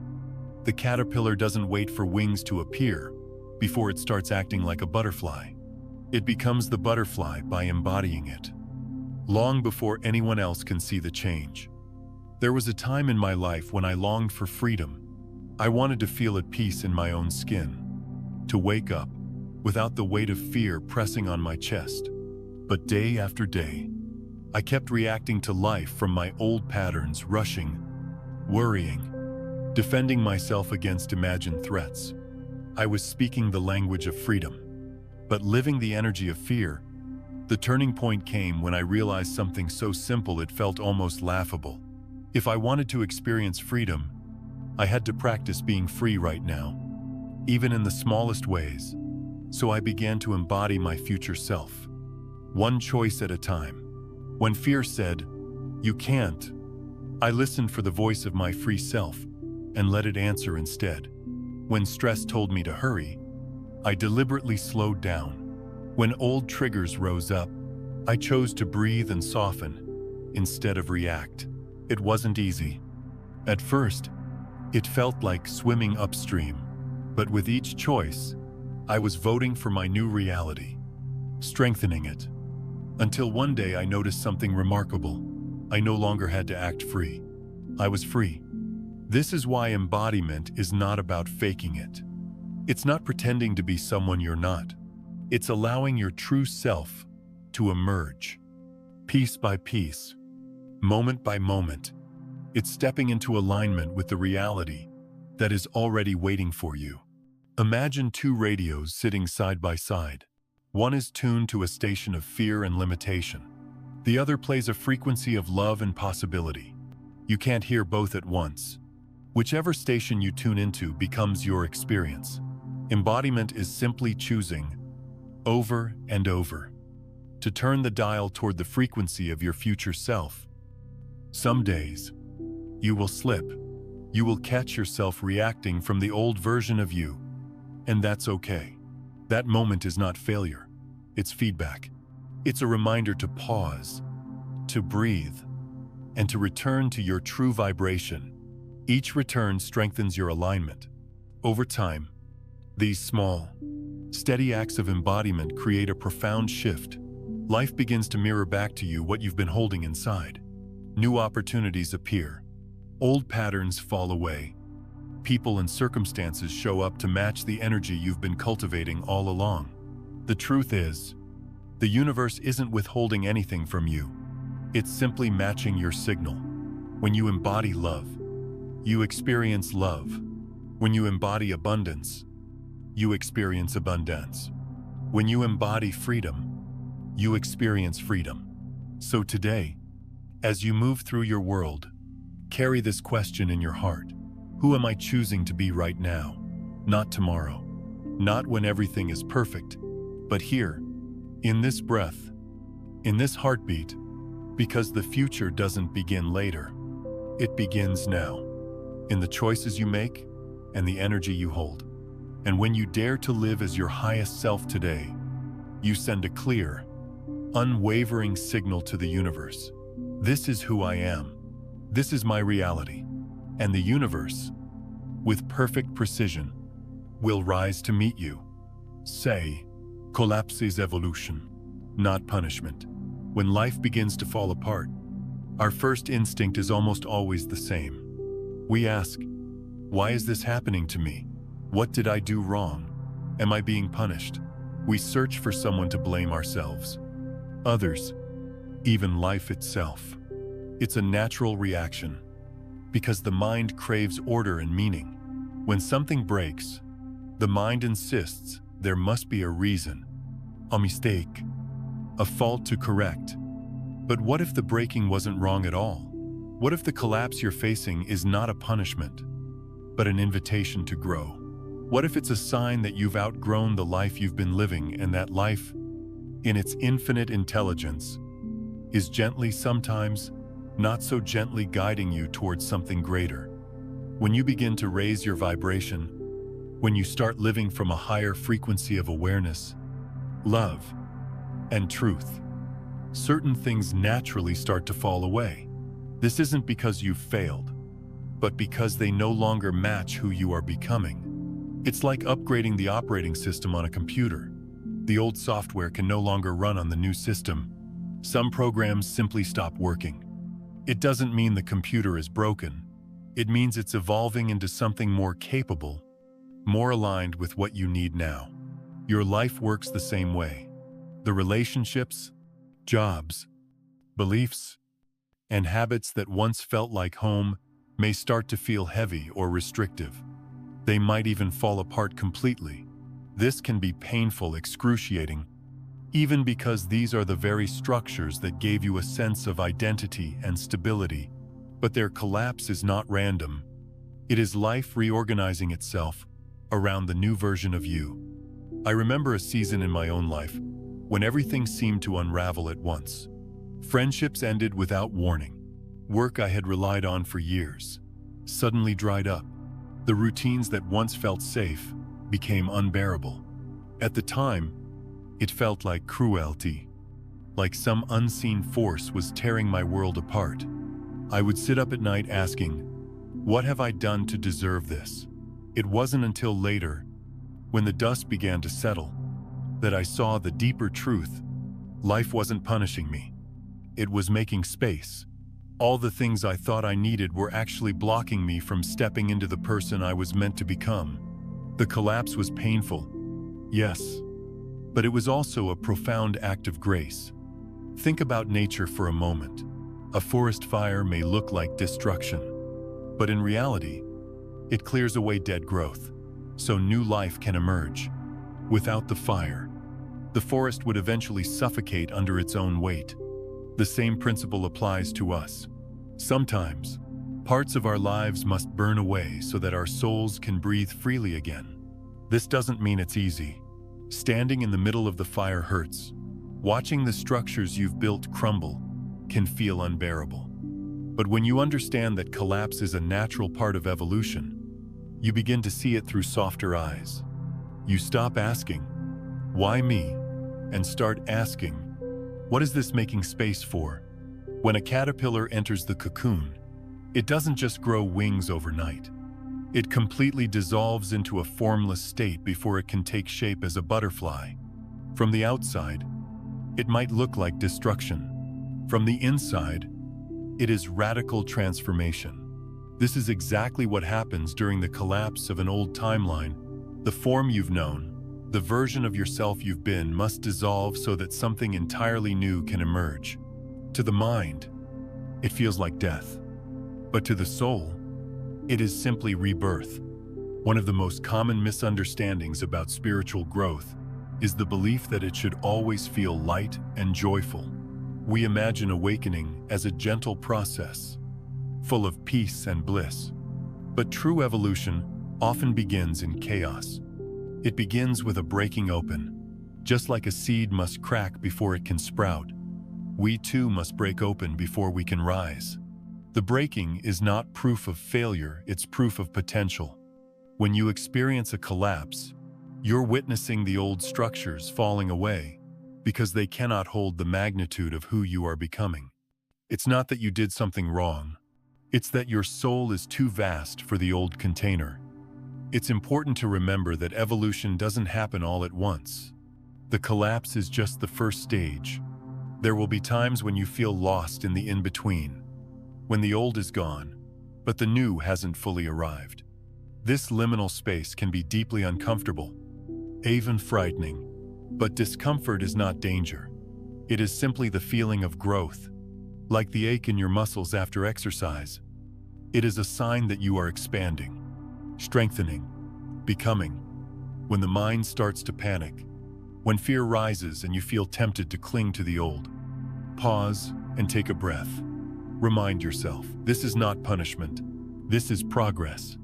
the caterpillar doesn't wait for wings to appear before it starts acting like a butterfly. It becomes the butterfly by embodying it, long before anyone else can see the change. There was a time in my life when I longed for freedom. I wanted to feel at peace in my own skin, to wake up without the weight of fear pressing on my chest. But day after day, I kept reacting to life from my old patterns, rushing, worrying, defending myself against imagined threats. I was speaking the language of freedom, but living the energy of fear. The turning point came when I realized something so simple it felt almost laughable. If I wanted to experience freedom, I had to practice being free right now, even in the smallest ways. So I began to embody my future self, one choice at a time. When fear said, "You can't," I listened for the voice of my free self and let it answer instead. When stress told me to hurry, I deliberately slowed down. When old triggers rose up, I chose to breathe and soften instead of react. It wasn't easy. At first, it felt like swimming upstream, but with each choice, I was voting for my new reality, strengthening it. Until one day I noticed something remarkable. I no longer had to act free. I was free. This is why embodiment is not about faking it. It's not pretending to be someone you're not. It's allowing your true self to emerge, piece by piece, moment by moment. It's stepping into alignment with the reality that is already waiting for you. Imagine two radios sitting side by side. One is tuned to a station of fear and limitation. The other plays a frequency of love and possibility. You can't hear both at once. Whichever station you tune into becomes your experience. Embodiment is simply choosing, over and over, to turn the dial toward the frequency of your future self. Some days, you will slip. You will catch yourself reacting from the old version of you, and that's okay. That moment is not failure. It's feedback. It's a reminder to pause, to breathe, and to return to your true vibration. Each return strengthens your alignment. Over time, these small, steady acts of embodiment create a profound shift. Life begins to mirror back to you what you've been holding inside. New opportunities appear. Old patterns fall away. People and circumstances show up to match the energy you've been cultivating all along. The truth is, the universe isn't withholding anything from you. It's simply matching your signal. When you embody love, you experience love. When you embody abundance, you experience abundance. When you embody freedom, you experience freedom. So today, as you move through your world, carry this question in your heart. Who am I choosing to be right now? Not tomorrow. Not when everything is perfect, but here, in this breath, in this heartbeat, because the future doesn't begin later. It begins now, in the choices you make and the energy you hold. And when you dare to live as your highest self today, you send a clear, unwavering signal to the universe. This is who I am. This is my reality. And the universe, with perfect precision, will rise to meet you. Say, collapse is evolution, not punishment. When life begins to fall apart, our first instinct is almost always the same. We ask, why is this happening to me? What did I do wrong? Am I being punished? We search for someone to blame ourselves. Others, even life itself. It's a natural reaction, because the mind craves order and meaning. When something breaks, the mind insists there must be a reason, a mistake, a fault to correct. But what if the breaking wasn't wrong at all? What if the collapse you're facing is not a punishment, but an invitation to grow? What if it's a sign that you've outgrown the life you've been living, and that life, in its infinite intelligence, is gently, sometimes not so gently, guiding you towards something greater? When you begin to raise your vibration, when you start living from a higher frequency of awareness, love, and truth, certain things naturally start to fall away. This isn't because you've failed, but because they no longer match who you are becoming. It's like upgrading the operating system on a computer. The old software can no longer run on the new system. Some programs simply stop working. It doesn't mean the computer is broken. It means it's evolving into something more capable, more aligned with what you need now. Your life works the same way. The relationships, jobs, beliefs, and habits that once felt like home may start to feel heavy or restrictive. They might even fall apart completely. This can be painful, excruciating, even because these are the very structures that gave you a sense of identity and stability. But their collapse is not random. It is life reorganizing itself around the new version of you. I remember a season in my own life when everything seemed to unravel at once. Friendships ended without warning. Work I had relied on for years suddenly dried up. The routines that once felt safe became unbearable. At the time, it felt like cruelty, like some unseen force was tearing my world apart. I would sit up at night asking, what have I done to deserve this? It wasn't until later, when the dust began to settle, that I saw the deeper truth. Life wasn't punishing me. It was making space. All the things I thought I needed were actually blocking me from stepping into the person I was meant to become. The collapse was painful, yes, but it was also a profound act of grace. Think about nature for a moment. A forest fire may look like destruction, but in reality, it clears away dead growth, so new life can emerge. Without the fire, the forest would eventually suffocate under its own weight. The same principle applies to us. Sometimes, parts of our lives must burn away so that our souls can breathe freely again. This doesn't mean it's easy. Standing in the middle of the fire hurts. Watching the structures you've built crumble can feel unbearable. But when you understand that collapse is a natural part of evolution, you begin to see it through softer eyes. You stop asking, "Why me?" and start asking, "What is this making space for?" When a caterpillar enters the cocoon, it doesn't just grow wings overnight. It completely dissolves into a formless state before it can take shape as a butterfly. From the outside, it might look like destruction. From the inside, it is radical transformation. This is exactly what happens during the collapse of an old timeline. The form you've known, the version of yourself you've been, must dissolve so that something entirely new can emerge. To the mind, it feels like death. But to the soul, it is simply rebirth. One of the most common misunderstandings about spiritual growth is the belief that it should always feel light and joyful. We imagine awakening as a gentle process, full of peace and bliss. But true evolution often begins in chaos. It begins with a breaking open. Just like a seed must crack before it can sprout, we too must break open before we can rise. The breaking is not proof of failure, it's proof of potential. When you experience a collapse, you're witnessing the old structures falling away because they cannot hold the magnitude of who you are becoming. It's not that you did something wrong. It's that your soul is too vast for the old container. It's important to remember that evolution doesn't happen all at once. The collapse is just the first stage. There will be times when you feel lost in the in-between, when the old is gone, but the new hasn't fully arrived. This liminal space can be deeply uncomfortable, even frightening. But discomfort is not danger. It is simply the feeling of growth, like the ache in your muscles after exercise. It is a sign that you are expanding, strengthening, becoming. When the mind starts to panic, when fear rises and you feel tempted to cling to the old, pause and take a breath. Remind yourself, this is not punishment. This is progress.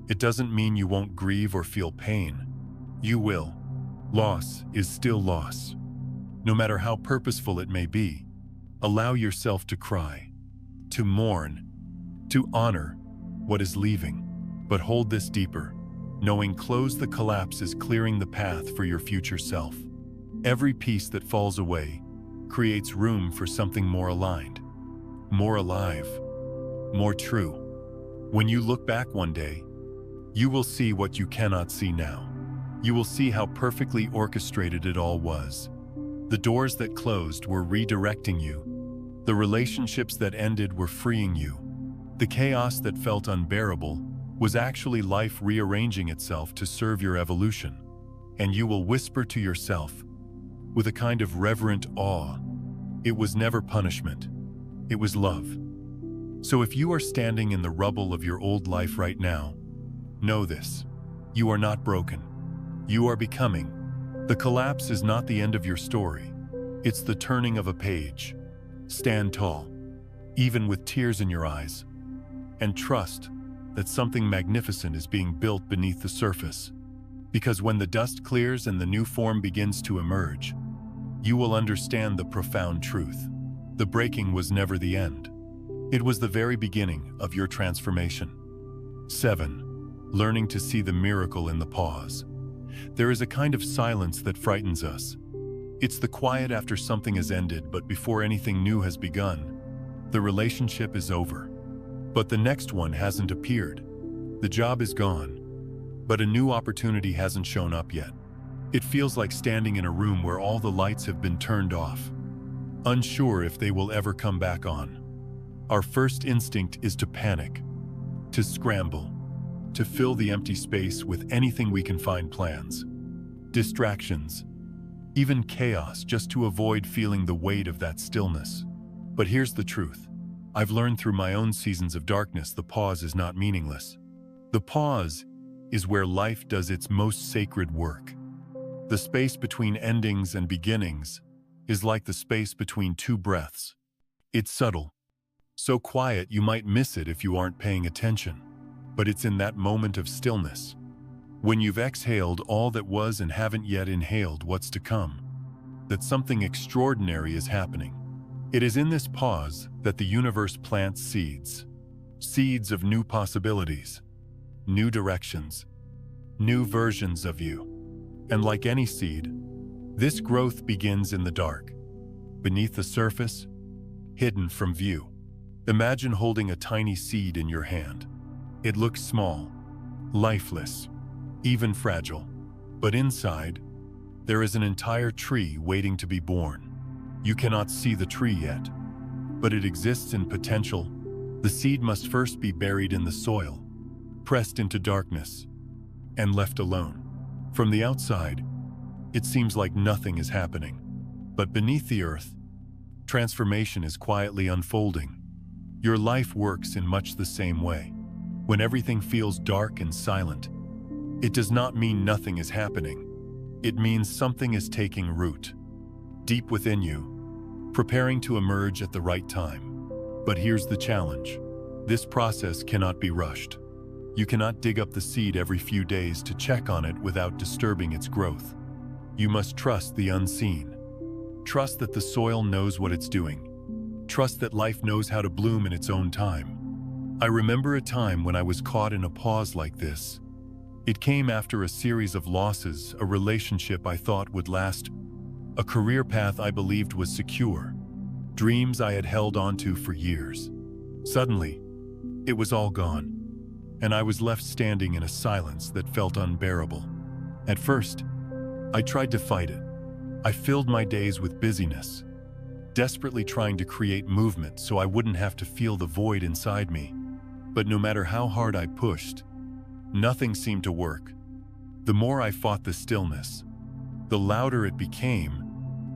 It doesn't mean you won't grieve or feel pain. You will. Loss is still loss. No matter how purposeful it may be, allow yourself to cry, to mourn, to honor what is leaving. But hold this deeper, knowing close the collapse is clearing the path for your future self. Every piece that falls away creates room for something more aligned, more alive, more true. When you look back one day, you will see what you cannot see now. You will see how perfectly orchestrated it all was. The doors that closed were redirecting you. The relationships that ended were freeing you. The chaos that felt unbearable was actually life rearranging itself to serve your evolution. And you will whisper to yourself, with a kind of reverent awe, it was never punishment. It was love. So if you are standing in the rubble of your old life right now, know this: you are not broken. You are becoming. The collapse is not the end of your story. It's the turning of a page. Stand tall, even with tears in your eyes, and trust that something magnificent is being built beneath the surface. Because when the dust clears and the new form begins to emerge, you will understand the profound truth. The breaking was never the end. It was the very beginning of your transformation. 7. Learning to see the miracle in the pause. There is a kind of silence that frightens us. It's the quiet after something has ended, but before anything new has begun. The relationship is over, but the next one hasn't appeared. The job is gone, but a new opportunity hasn't shown up yet. It feels like standing in a room where all the lights have been turned off, unsure if they will ever come back on. Our first instinct is to panic, to scramble, to fill the empty space with anything we can find: plans, distractions, even chaos, just to avoid feeling the weight of that stillness. But here's the truth. I've learned through my own seasons of darkness, the pause is not meaningless. The pause is where life does its most sacred work. The space between endings and beginnings is like the space between two breaths. It's subtle, so quiet you might miss it if you aren't paying attention. But it's in that moment of stillness, when you've exhaled all that was and haven't yet inhaled what's to come, that something extraordinary is happening. It is in this pause that the universe plants seeds. Seeds of new possibilities, new directions, new versions of you. And like any seed, this growth begins in the dark, beneath the surface, hidden from view. Imagine holding a tiny seed in your hand. It looks small, lifeless, even fragile. But inside, there is an entire tree waiting to be born. You cannot see the tree yet, but it exists in potential. The seed must first be buried in the soil, pressed into darkness, and left alone. From the outside, it seems like nothing is happening. But beneath the earth, transformation is quietly unfolding. Your life works in much the same way. When everything feels dark and silent, it does not mean nothing is happening. It means something is taking root, deep within you, preparing to emerge at the right time. But here's the challenge. This process cannot be rushed. You cannot dig up the seed every few days to check on it without disturbing its growth. You must trust the unseen. Trust that the soil knows what it's doing. Trust that life knows how to bloom in its own time. I remember a time when I was caught in a pause like this. It came after a series of losses, a relationship I thought would last, a career path I believed was secure, dreams I had held onto for years. Suddenly, it was all gone, and I was left standing in a silence that felt unbearable. At first, I tried to fight it. I filled my days with busyness, desperately trying to create movement so I wouldn't have to feel the void inside me. But no matter how hard I pushed, nothing seemed to work. The more I fought the stillness, the louder it became.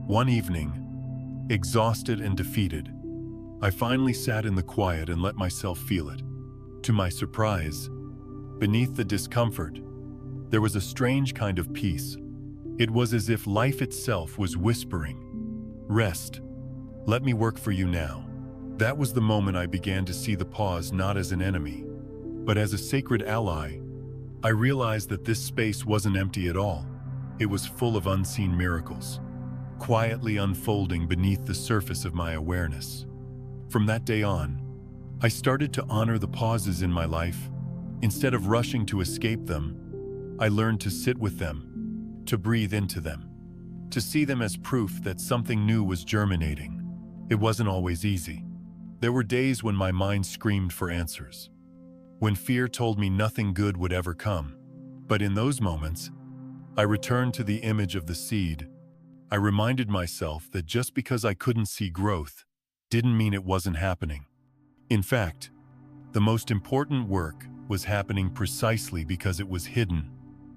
One evening, exhausted and defeated, I finally sat in the quiet and let myself feel it. To my surprise, beneath the discomfort, there was a strange kind of peace. It was as if life itself was whispering, "Rest. Let me work for you now." That was the moment I began to see the pause not as an enemy, but as a sacred ally. I realized that this space wasn't empty at all. It was full of unseen miracles, quietly unfolding beneath the surface of my awareness. From that day on, I started to honor the pauses in my life. Instead of rushing to escape them, I learned to sit with them, to breathe into them, to see them as proof that something new was germinating. It wasn't always easy. There were days when my mind screamed for answers, when fear told me nothing good would ever come. But in those moments, I returned to the image of the seed. I reminded myself that just because I couldn't see growth didn't mean it wasn't happening. In fact, the most important work was happening precisely because it was hidden.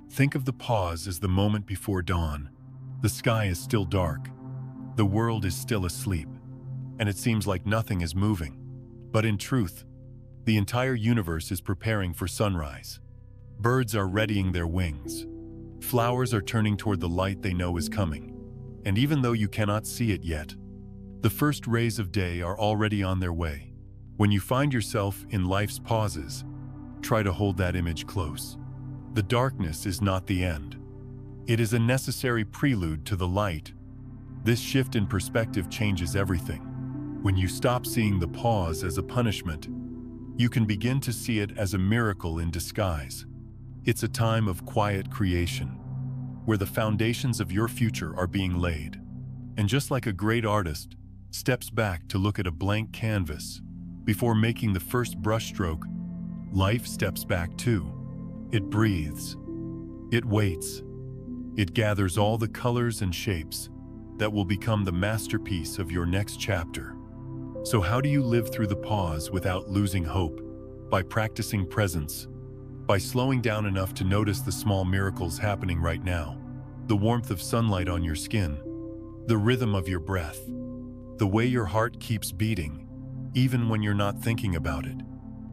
Think of the pause as the moment before dawn. The sky is still dark. The world is still asleep, and it seems like nothing is moving. But in truth, the entire universe is preparing for sunrise. Birds are readying their wings. Flowers are turning toward the light they know is coming. And even though you cannot see it yet, the first rays of day are already on their way. When you find yourself in life's pauses, try to hold that image close. The darkness is not the end. It is a necessary prelude to the light. This shift in perspective changes everything. When you stop seeing the pause as a punishment, you can begin to see it as a miracle in disguise. It's a time of quiet creation, where the foundations of your future are being laid. And just like a great artist steps back to look at a blank canvas before making the first brushstroke, life steps back too. It breathes. It waits. It gathers all the colors and shapes that will become the masterpiece of your next chapter. So how do you live through the pause without losing hope? By practicing presence, By slowing down enough to notice the small miracles happening right now, the warmth of sunlight on your skin, the rhythm of your breath, the way your heart keeps beating, even when you're not thinking about it.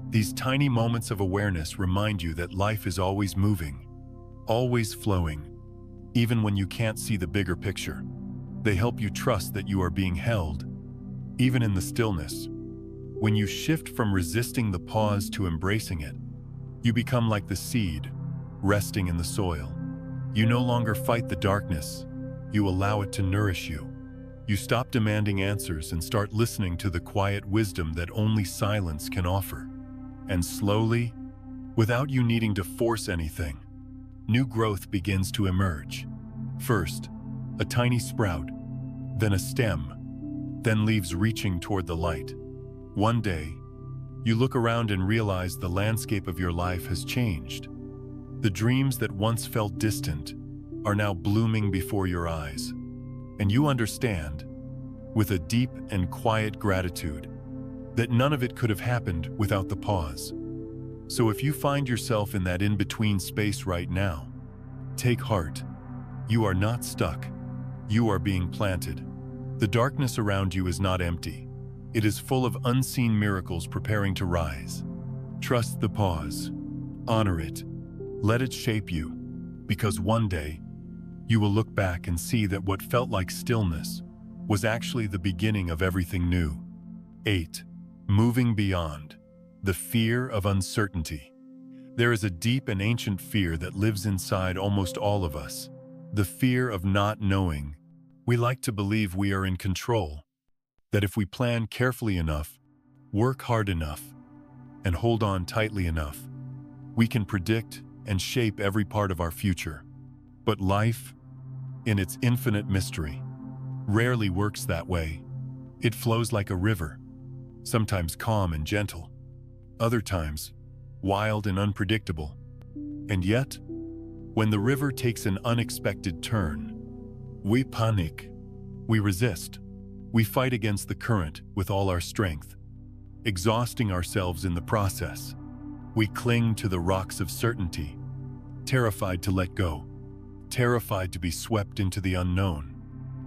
These tiny moments of awareness remind you that life is always moving, always flowing, even when you can't see the bigger picture. They help you trust that you are being held, even in the stillness. When you shift from resisting the pause to embracing it, you become like the seed, resting in the soil. You no longer fight the darkness, you allow it to nourish you. You stop demanding answers and start listening to the quiet wisdom that only silence can offer. And slowly, without you needing to force anything, new growth begins to emerge. First, a tiny sprout, then a stem, then leaves reaching toward the light. One day, you look around and realize the landscape of your life has changed. The dreams that once felt distant are now blooming before your eyes. And you understand, with a deep and quiet gratitude, that none of it could have happened without the pause. So if you find yourself in that in-between space right now, take heart. You are not stuck. You are being planted. The darkness around you is not empty. It is full of unseen miracles preparing to rise. Trust the pause. Honor it. Let it shape you, because one day, you will look back and see that what felt like stillness was actually the beginning of everything new. 8. Moving beyond. The fear of uncertainty. There is a deep and ancient fear that lives inside almost all of us. The fear of not knowing. We like to believe we are in control, that if we plan carefully enough, work hard enough, and hold on tightly enough, we can predict and shape every part of our future. But life, in its infinite mystery, rarely works that way. It flows like a river, sometimes calm and gentle, other times wild and unpredictable. And yet, when the river takes an unexpected turn, we panic, we resist, we fight against the current with all our strength, exhausting ourselves in the process. We cling to the rocks of certainty, terrified to let go, terrified to be swept into the unknown.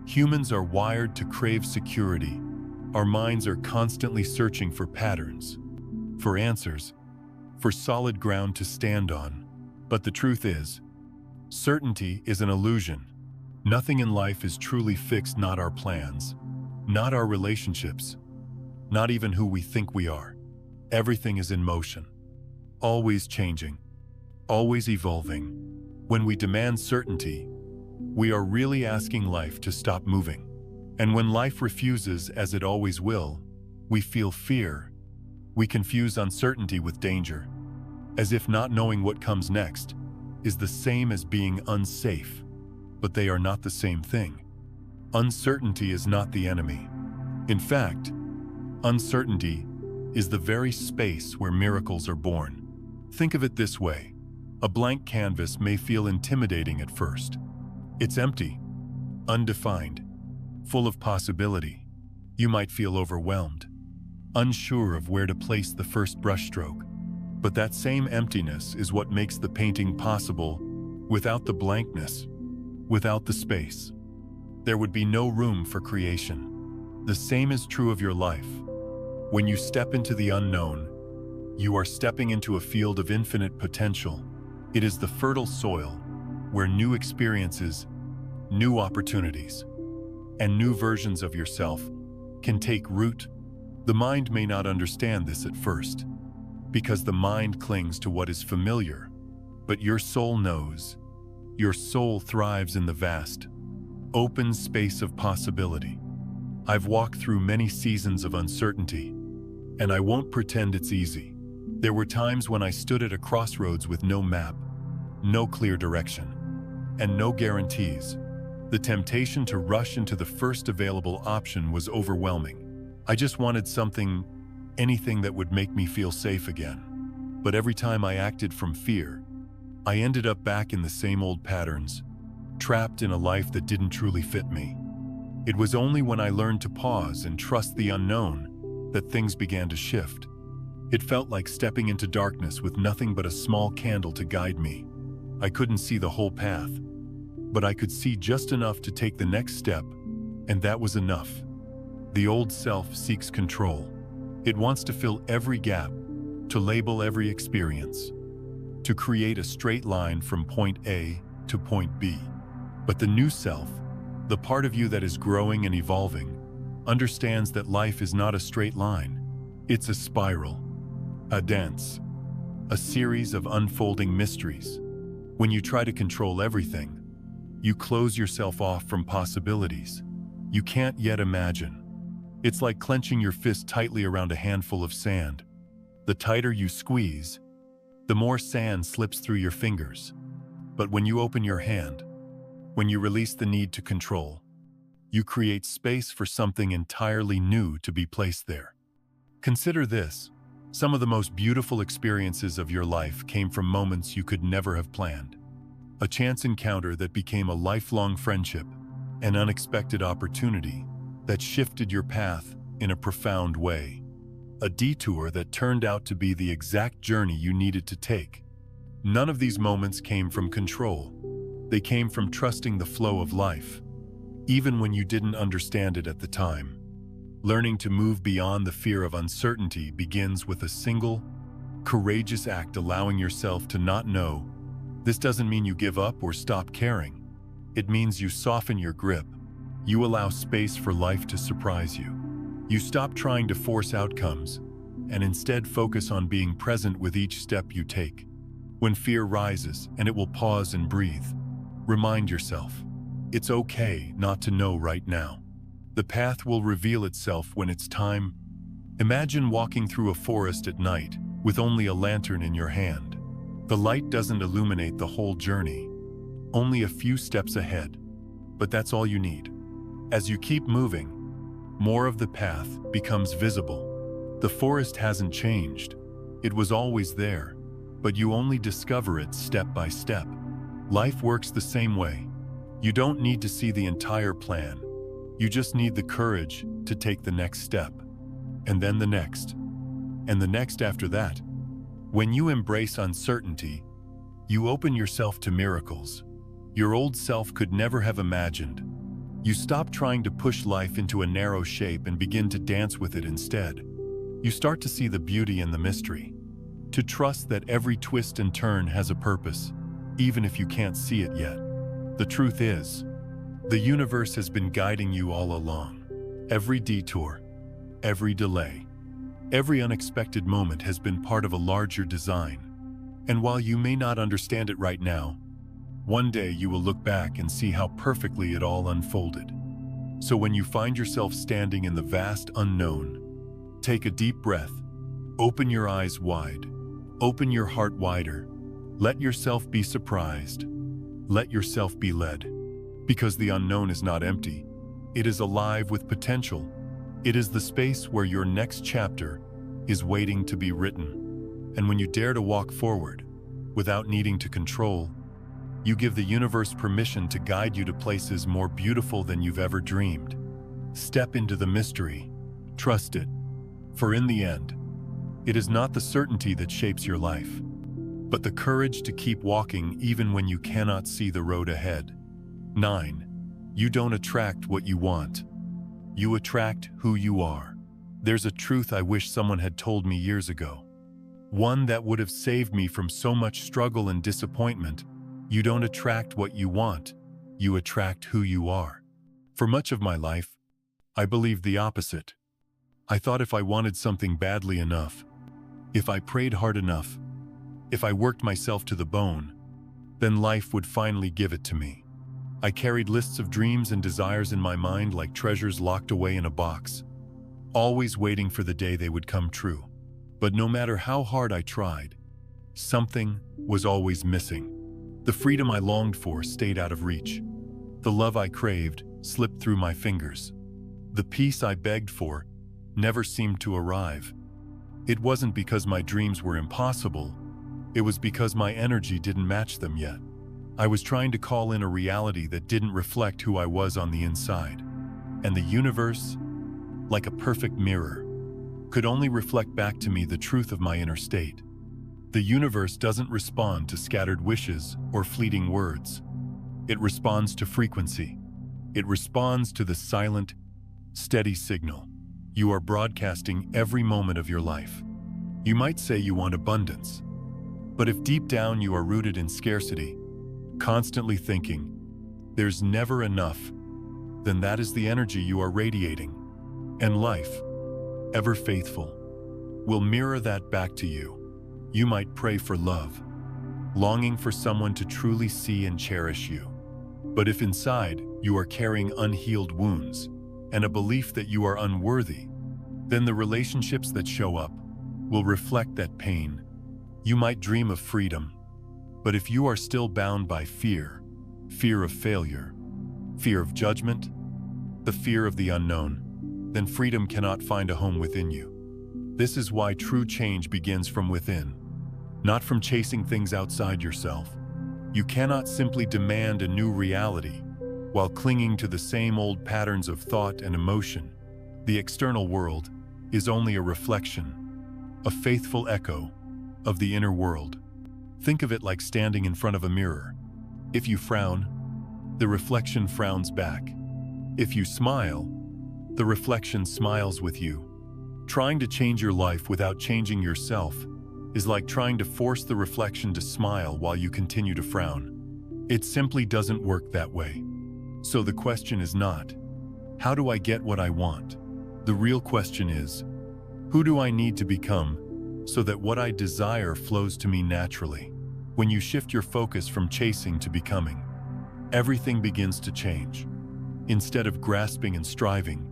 Humans are wired to crave security. Our minds are constantly searching for patterns, for answers, for solid ground to stand on. But the truth is, certainty is an illusion. Nothing in life is truly fixed, not our plans, not our relationships, not even who we think we are. Everything is in motion, always changing, always evolving. When we demand certainty, we are really asking life to stop moving. And when life refuses, as it always will, we feel fear. We confuse uncertainty with danger, as if not knowing what comes next is the same as being unsafe. But they are not the same thing. Uncertainty is not the enemy. In fact, uncertainty is the very space where miracles are born. Think of it this way. A blank canvas may feel intimidating at first. It's empty, undefined, full of possibility. You might feel overwhelmed, unsure of where to place the first brushstroke. But that same emptiness is what makes the painting possible. Without the blankness, without the space, there would be no room for creation. The same is true of your life. When you step into the unknown, you are stepping into a field of infinite potential. It is the fertile soil where new experiences, new opportunities, and new versions of yourself can take root. The mind may not understand this at first, because the mind clings to what is familiar, but your soul knows. Your soul thrives in the vast, open space of possibility. I've walked through many seasons of uncertainty, and I won't pretend it's easy. There were times when I stood at a crossroads with no map, no clear direction, and no guarantees. The temptation to rush into the first available option was overwhelming. I just wanted anything that would make me feel safe again. But every time I acted from fear, I ended up back in the same old patterns, trapped in a life that didn't truly fit me. It was only when I learned to pause and trust the unknown that things began to shift. It felt like stepping into darkness with nothing but a small candle to guide me. I couldn't see the whole path, but I could see just enough to take the next step, and that was enough. The old self seeks control. It wants to fill every gap, to label every experience, to create a straight line from point A to point B. But the new self, the part of you that is growing and evolving, understands that life is not a straight line. It's a spiral, a dance, a series of unfolding mysteries. When you try to control everything, you close yourself off from possibilities you can't yet imagine. It's like clenching your fist tightly around a handful of sand. The tighter you squeeze, the more sand slips through your fingers. But when you open your hand, when you release the need to control, you create space for something entirely new to be placed there. Consider this. Some of the most beautiful experiences of your life came from moments you could never have planned. A chance encounter that became a lifelong friendship, an unexpected opportunity that shifted your path in a profound way. A detour that turned out to be the exact journey you needed to take. None of these moments came from control. They came from trusting the flow of life, even when you didn't understand it at the time. Learning to move beyond the fear of uncertainty begins with a single, courageous act, allowing yourself to not know. This doesn't mean you give up or stop caring. It means you soften your grip. You allow space for life to surprise you. You stop trying to force outcomes and instead focus on being present with each step you take. When fear rises, and it will pause and breathe, remind yourself, it's okay not to know right now. The path will reveal itself when it's time. Imagine walking through a forest at night with only a lantern in your hand. The light doesn't illuminate the whole journey, only a few steps ahead, but that's all you need. As you keep moving, more of the path becomes visible. The forest hasn't changed. It was always there, but you only discover it step by step. Life works the same way. You don't need to see the entire plan. You just need the courage to take the next step, and then the next, and the next after that. When you embrace uncertainty, you open yourself to miracles your old self could never have imagined. You stop trying to push life into a narrow shape and begin to dance with it instead. You start to see the beauty in the mystery, to trust that every twist and turn has a purpose, even if you can't see it yet. The truth is, the universe has been guiding you all along. Every detour, every delay, every unexpected moment has been part of a larger design. And while you may not understand it right now, one day you will look back and see how perfectly it all unfolded. So when you find yourself standing in the vast unknown, take a deep breath, open your eyes wide, open your heart wider, let yourself be surprised, let yourself be led. Because the unknown is not empty, it is alive with potential. It is the space where your next chapter is waiting to be written. And when you dare to walk forward, without needing to control, you give the universe permission to guide you to places more beautiful than you've ever dreamed. Step into the mystery. Trust it. For in the end, it is not the certainty that shapes your life, but the courage to keep walking even when you cannot see the road ahead. 9. You don't attract what you want. You attract who you are. There's a truth I wish someone had told me years ago. One that would have saved me from so much struggle and disappointment. You don't attract what you want, you attract who you are. For much of my life, I believed the opposite. I thought if I wanted something badly enough, if I prayed hard enough, if I worked myself to the bone, then life would finally give it to me. I carried lists of dreams and desires in my mind like treasures locked away in a box, always waiting for the day they would come true. But no matter how hard I tried, something was always missing. The freedom I longed for stayed out of reach. The love I craved slipped through my fingers. The peace I begged for never seemed to arrive. It wasn't because my dreams were impossible. It was because my energy didn't match them yet. I was trying to call in a reality that didn't reflect who I was on the inside. And the universe, like a perfect mirror, could only reflect back to me the truth of my inner state. The universe doesn't respond to scattered wishes or fleeting words. It responds to frequency. It responds to the silent, steady signal you are broadcasting every moment of your life. You might say you want abundance, but if deep down you are rooted in scarcity, constantly thinking, "There's never enough," then that is the energy you are radiating. And life, ever faithful, will mirror that back to you. You might pray for love, longing for someone to truly see and cherish you. But if inside you are carrying unhealed wounds and a belief that you are unworthy, then the relationships that show up will reflect that pain. You might dream of freedom, but if you are still bound by fear, fear of failure, fear of judgment, the fear of the unknown, then freedom cannot find a home within you. This is why true change begins from within, not from chasing things outside yourself. You cannot simply demand a new reality while clinging to the same old patterns of thought and emotion. The external world is only a reflection, a faithful echo of the inner world. Think of it like standing in front of a mirror. If you frown, the reflection frowns back. If you smile, the reflection smiles with you. Trying to change your life without changing yourself is like trying to force the reflection to smile while you continue to frown. It simply doesn't work that way. So the question is not, how do I get what I want? The real question is, who do I need to become so that what I desire flows to me naturally? When you shift your focus from chasing to becoming, everything begins to change. Instead of grasping and striving,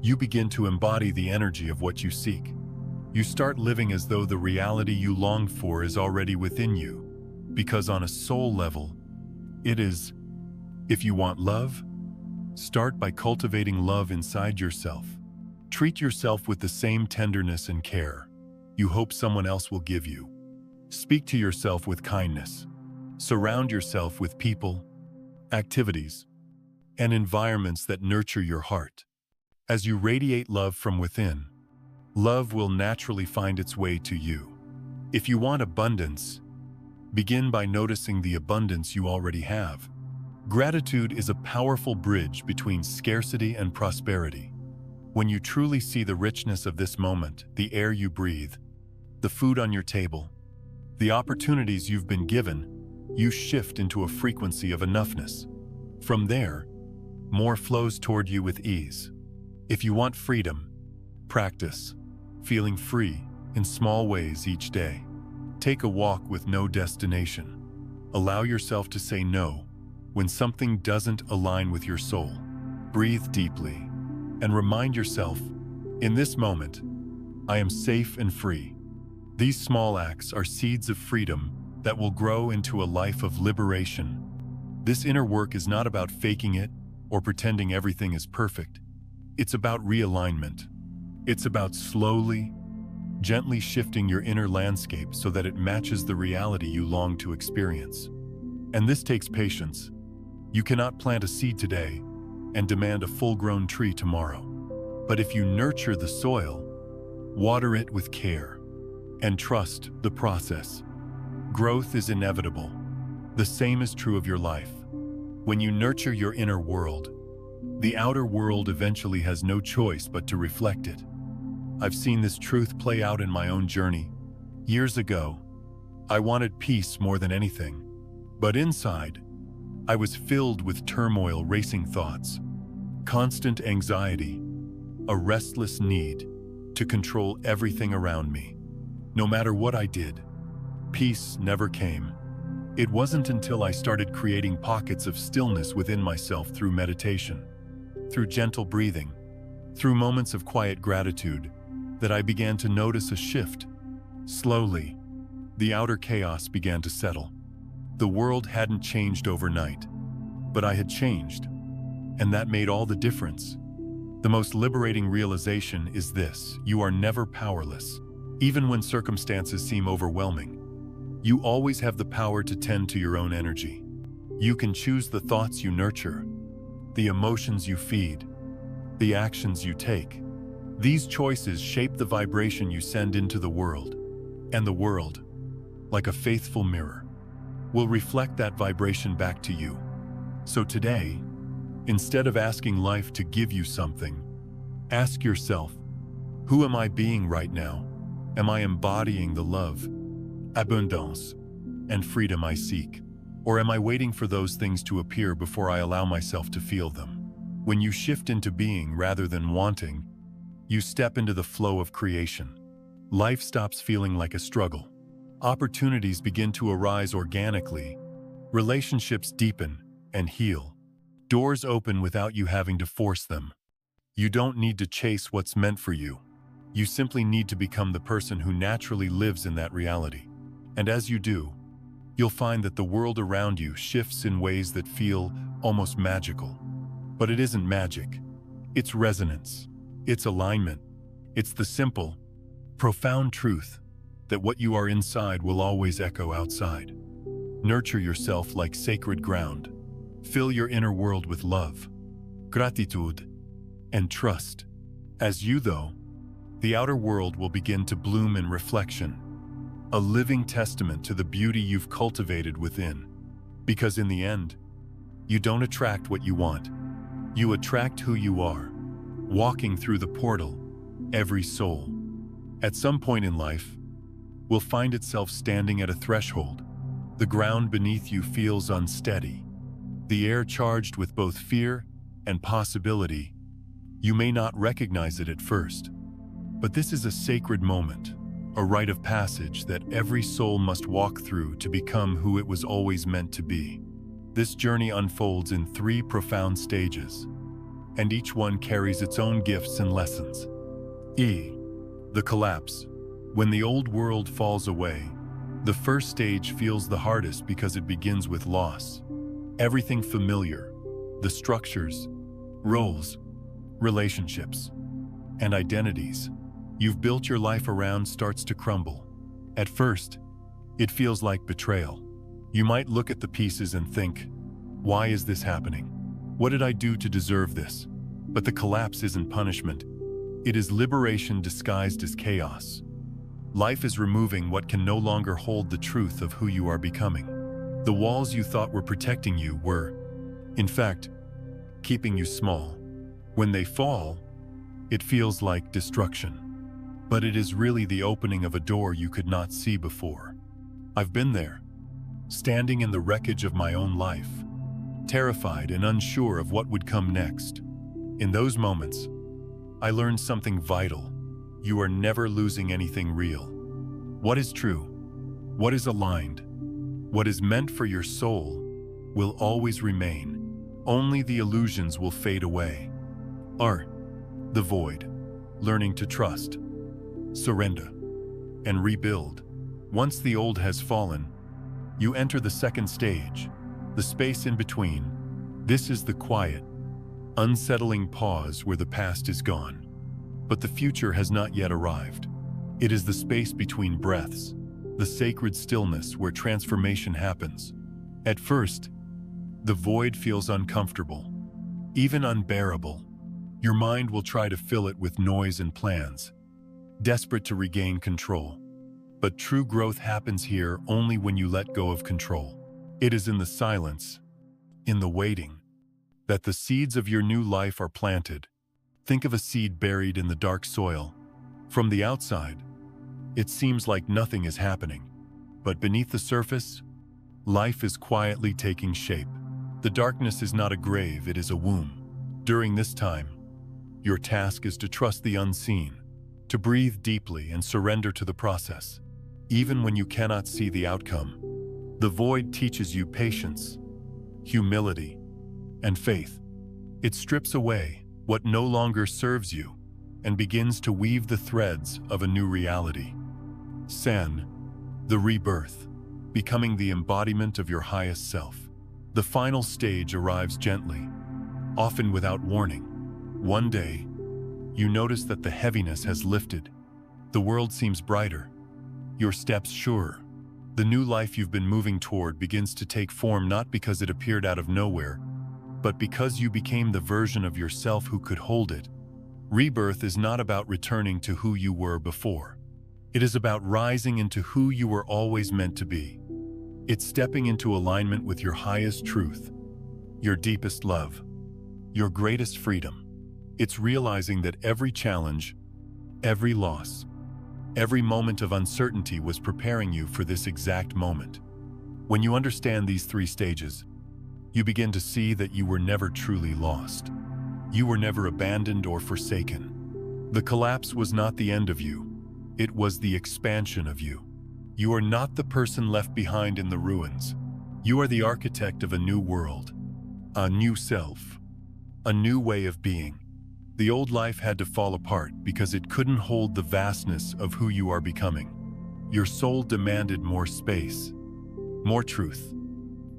you begin to embody the energy of what you seek. You start living as though the reality you long for is already within you, because on a soul level, it is. If you want love, start by cultivating love inside yourself. Treat yourself with the same tenderness and care you hope someone else will give you. Speak to yourself with kindness. Surround yourself with people, activities, and environments that nurture your heart. As you radiate love from within, love will naturally find its way to you. If you want abundance, begin by noticing the abundance you already have. Gratitude is a powerful bridge between scarcity and prosperity. When you truly see the richness of this moment, the air you breathe, the food on your table, the opportunities you've been given, you shift into a frequency of enoughness. From there, more flows toward you with ease. If you want freedom, practice feeling free in small ways each day. Take a walk with no destination. Allow yourself to say no when something doesn't align with your soul. Breathe deeply and remind yourself, in this moment, I am safe and free. These small acts are seeds of freedom that will grow into a life of liberation. This inner work is not about faking it or pretending everything is perfect. It's about realignment. It's about slowly, gently shifting your inner landscape so that it matches the reality you long to experience. And this takes patience. You cannot plant a seed today and demand a full-grown tree tomorrow. But if you nurture the soil, water it with care, and trust the process, growth is inevitable. The same is true of your life. When you nurture your inner world, the outer world eventually has no choice but to reflect it. I've seen this truth play out in my own journey. Years ago, I wanted peace more than anything, but inside, I was filled with turmoil, racing thoughts, constant anxiety, a restless need to control everything around me. No matter what I did, peace never came. It wasn't until I started creating pockets of stillness within myself through meditation, through gentle breathing, through moments of quiet gratitude, that I began to notice a shift. Slowly, the outer chaos began to settle. The world hadn't changed overnight, but I had changed, and that made all the difference. The most liberating realization is this: you are never powerless. Even when circumstances seem overwhelming, you always have the power to tend to your own energy. You can choose the thoughts you nurture, the emotions you feed, the actions you take. These choices shape the vibration you send into the world, and the world, like a faithful mirror, will reflect that vibration back to you. So today, instead of asking life to give you something, ask yourself, who am I being right now? Am I embodying the love, abundance, and freedom I seek? Or am I waiting for those things to appear before I allow myself to feel them? When you shift into being rather than wanting, you step into the flow of creation. Life stops feeling like a struggle. Opportunities begin to arise organically. Relationships deepen and heal. Doors open without you having to force them. You don't need to chase what's meant for you. You simply need to become the person who naturally lives in that reality. And as you do, you'll find that the world around you shifts in ways that feel almost magical. But it isn't magic. It's resonance. It's alignment. It's the simple, profound truth that what you are inside will always echo outside. Nurture yourself like sacred ground. Fill your inner world with love, gratitude, and trust. As you, though, the outer world will begin to bloom in reflection, a living testament to the beauty you've cultivated within. Because in the end, you don't attract what you want. You attract who you are, walking through the portal, every soul. At some point in life, will find itself standing at a threshold. The ground beneath you feels unsteady, the air charged with both fear and possibility. You may not recognize it at first, but this is a sacred moment, a rite of passage that every soul must walk through to become who it was always meant to be. This journey unfolds in 3 profound stages, and each one carries its own gifts and lessons. The collapse. When the old world falls away, the first stage feels the hardest because it begins with loss. Everything familiar, the structures, roles, relationships, and identities you've built your life around starts to crumble. At first, it feels like betrayal. You might look at the pieces and think, why is this happening? What did I do to deserve this? But the collapse isn't punishment. It is liberation disguised as chaos. Life is removing what can no longer hold the truth of who you are becoming. The walls you thought were protecting you were, in fact, keeping you small. When they fall, it feels like destruction. But it is really the opening of a door you could not see before. I've been there, standing in the wreckage of my own life, terrified and unsure of what would come next. In those moments, I learned something vital. You are never losing anything real. What is true, what is aligned, what is meant for your soul will always remain. Only the illusions will fade away. Art, the void, learning to trust, surrender, and rebuild. Once the old has fallen, you enter the second stage, the space in between. This is the quiet, unsettling pause where the past is gone, but the future has not yet arrived. It is the space between breaths, the sacred stillness where transformation happens. At first, the void feels uncomfortable, even unbearable. Your mind will try to fill it with noise and plans, desperate to regain control. But true growth happens here only when you let go of control. It is in the silence, in the waiting, that the seeds of your new life are planted. Think of a seed buried in the dark soil. From the outside, it seems like nothing is happening. But beneath the surface, life is quietly taking shape. The darkness is not a grave, it is a womb. During this time, your task is to trust the unseen, to breathe deeply and surrender to the process. Even when you cannot see the outcome, the void teaches you patience, humility, and faith. It strips away what no longer serves you and begins to weave the threads of a new reality. Sen, the rebirth, becoming the embodiment of your highest self. The final stage arrives gently, often without warning. One day, you notice that the heaviness has lifted. The world seems brighter, your steps surer. The new life you've been moving toward begins to take form not because it appeared out of nowhere, but because you became the version of yourself who could hold it, Rebirth is not about returning to who you were before. It is about rising into who you were always meant to be. It's stepping into alignment with your highest truth, your deepest love, your greatest freedom. It's realizing that every challenge, every loss, every moment of uncertainty was preparing you for this exact moment. When you understand these three stages, you begin to see that you were never truly lost. You were never abandoned or forsaken. The collapse was not the end of you. It was the expansion of you. You are not the person left behind in the ruins. You are the architect of a new world, a new self, a new way of being. The old life had to fall apart because it couldn't hold the vastness of who you are becoming. Your soul demanded more space, more truth,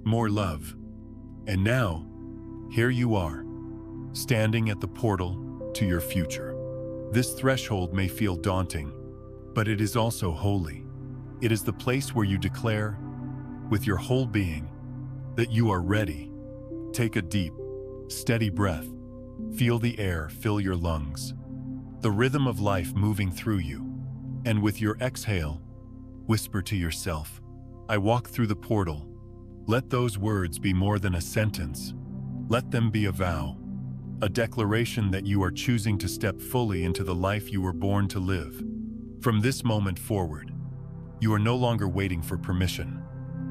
more love. And now, here you are, standing at the portal to your future. This threshold may feel daunting, but it is also holy. It is the place where you declare, with your whole being, that you are ready. Take a deep, steady breath. Feel the air fill your lungs, the rhythm of life moving through you. And with your exhale, whisper to yourself, I walk through the portal. Let those words be more than a sentence. Let them be a vow, a declaration that you are choosing to step fully into the life you were born to live. From this moment forward, you are no longer waiting for permission.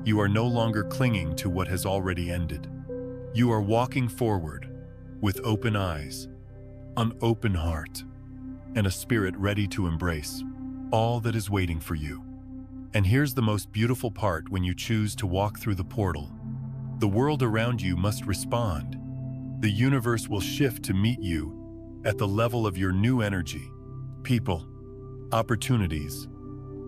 You are no longer clinging to what has already ended. You are walking forward with open eyes, an open heart, and a spirit ready to embrace all that is waiting for you. And here's the most beautiful part: when you choose to walk through the portal, the world around you must respond. The universe will shift to meet you at the level of your new energy. People, opportunities,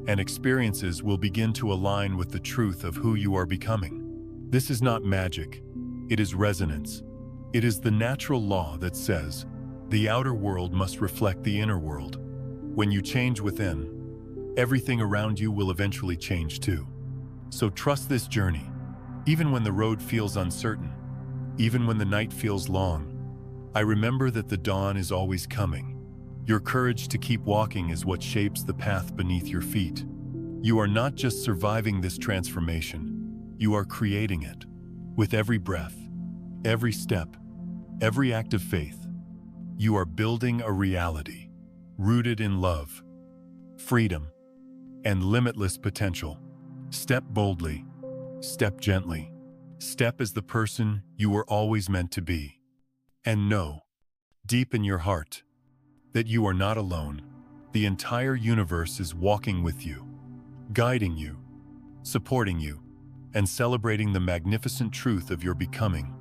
and experiences will begin to align with the truth of who you are becoming. This is not magic, it is resonance. It is the natural law that says the outer world must reflect the inner world. When you change within, everything around you will eventually change too. So trust this journey, even when the road feels uncertain, even when the night feels long. I remember that the dawn is always coming. Your courage to keep walking is what shapes the path beneath your feet. You are not just surviving this transformation, you are creating it. With every breath, every step, every act of faith, you are building a reality rooted in love, freedom, and limitless potential. Step boldly, step gently, step as the person you were always meant to be. And know, deep in your heart, that you are not alone. The entire universe is walking with you, guiding you, supporting you, and celebrating the magnificent truth of your becoming.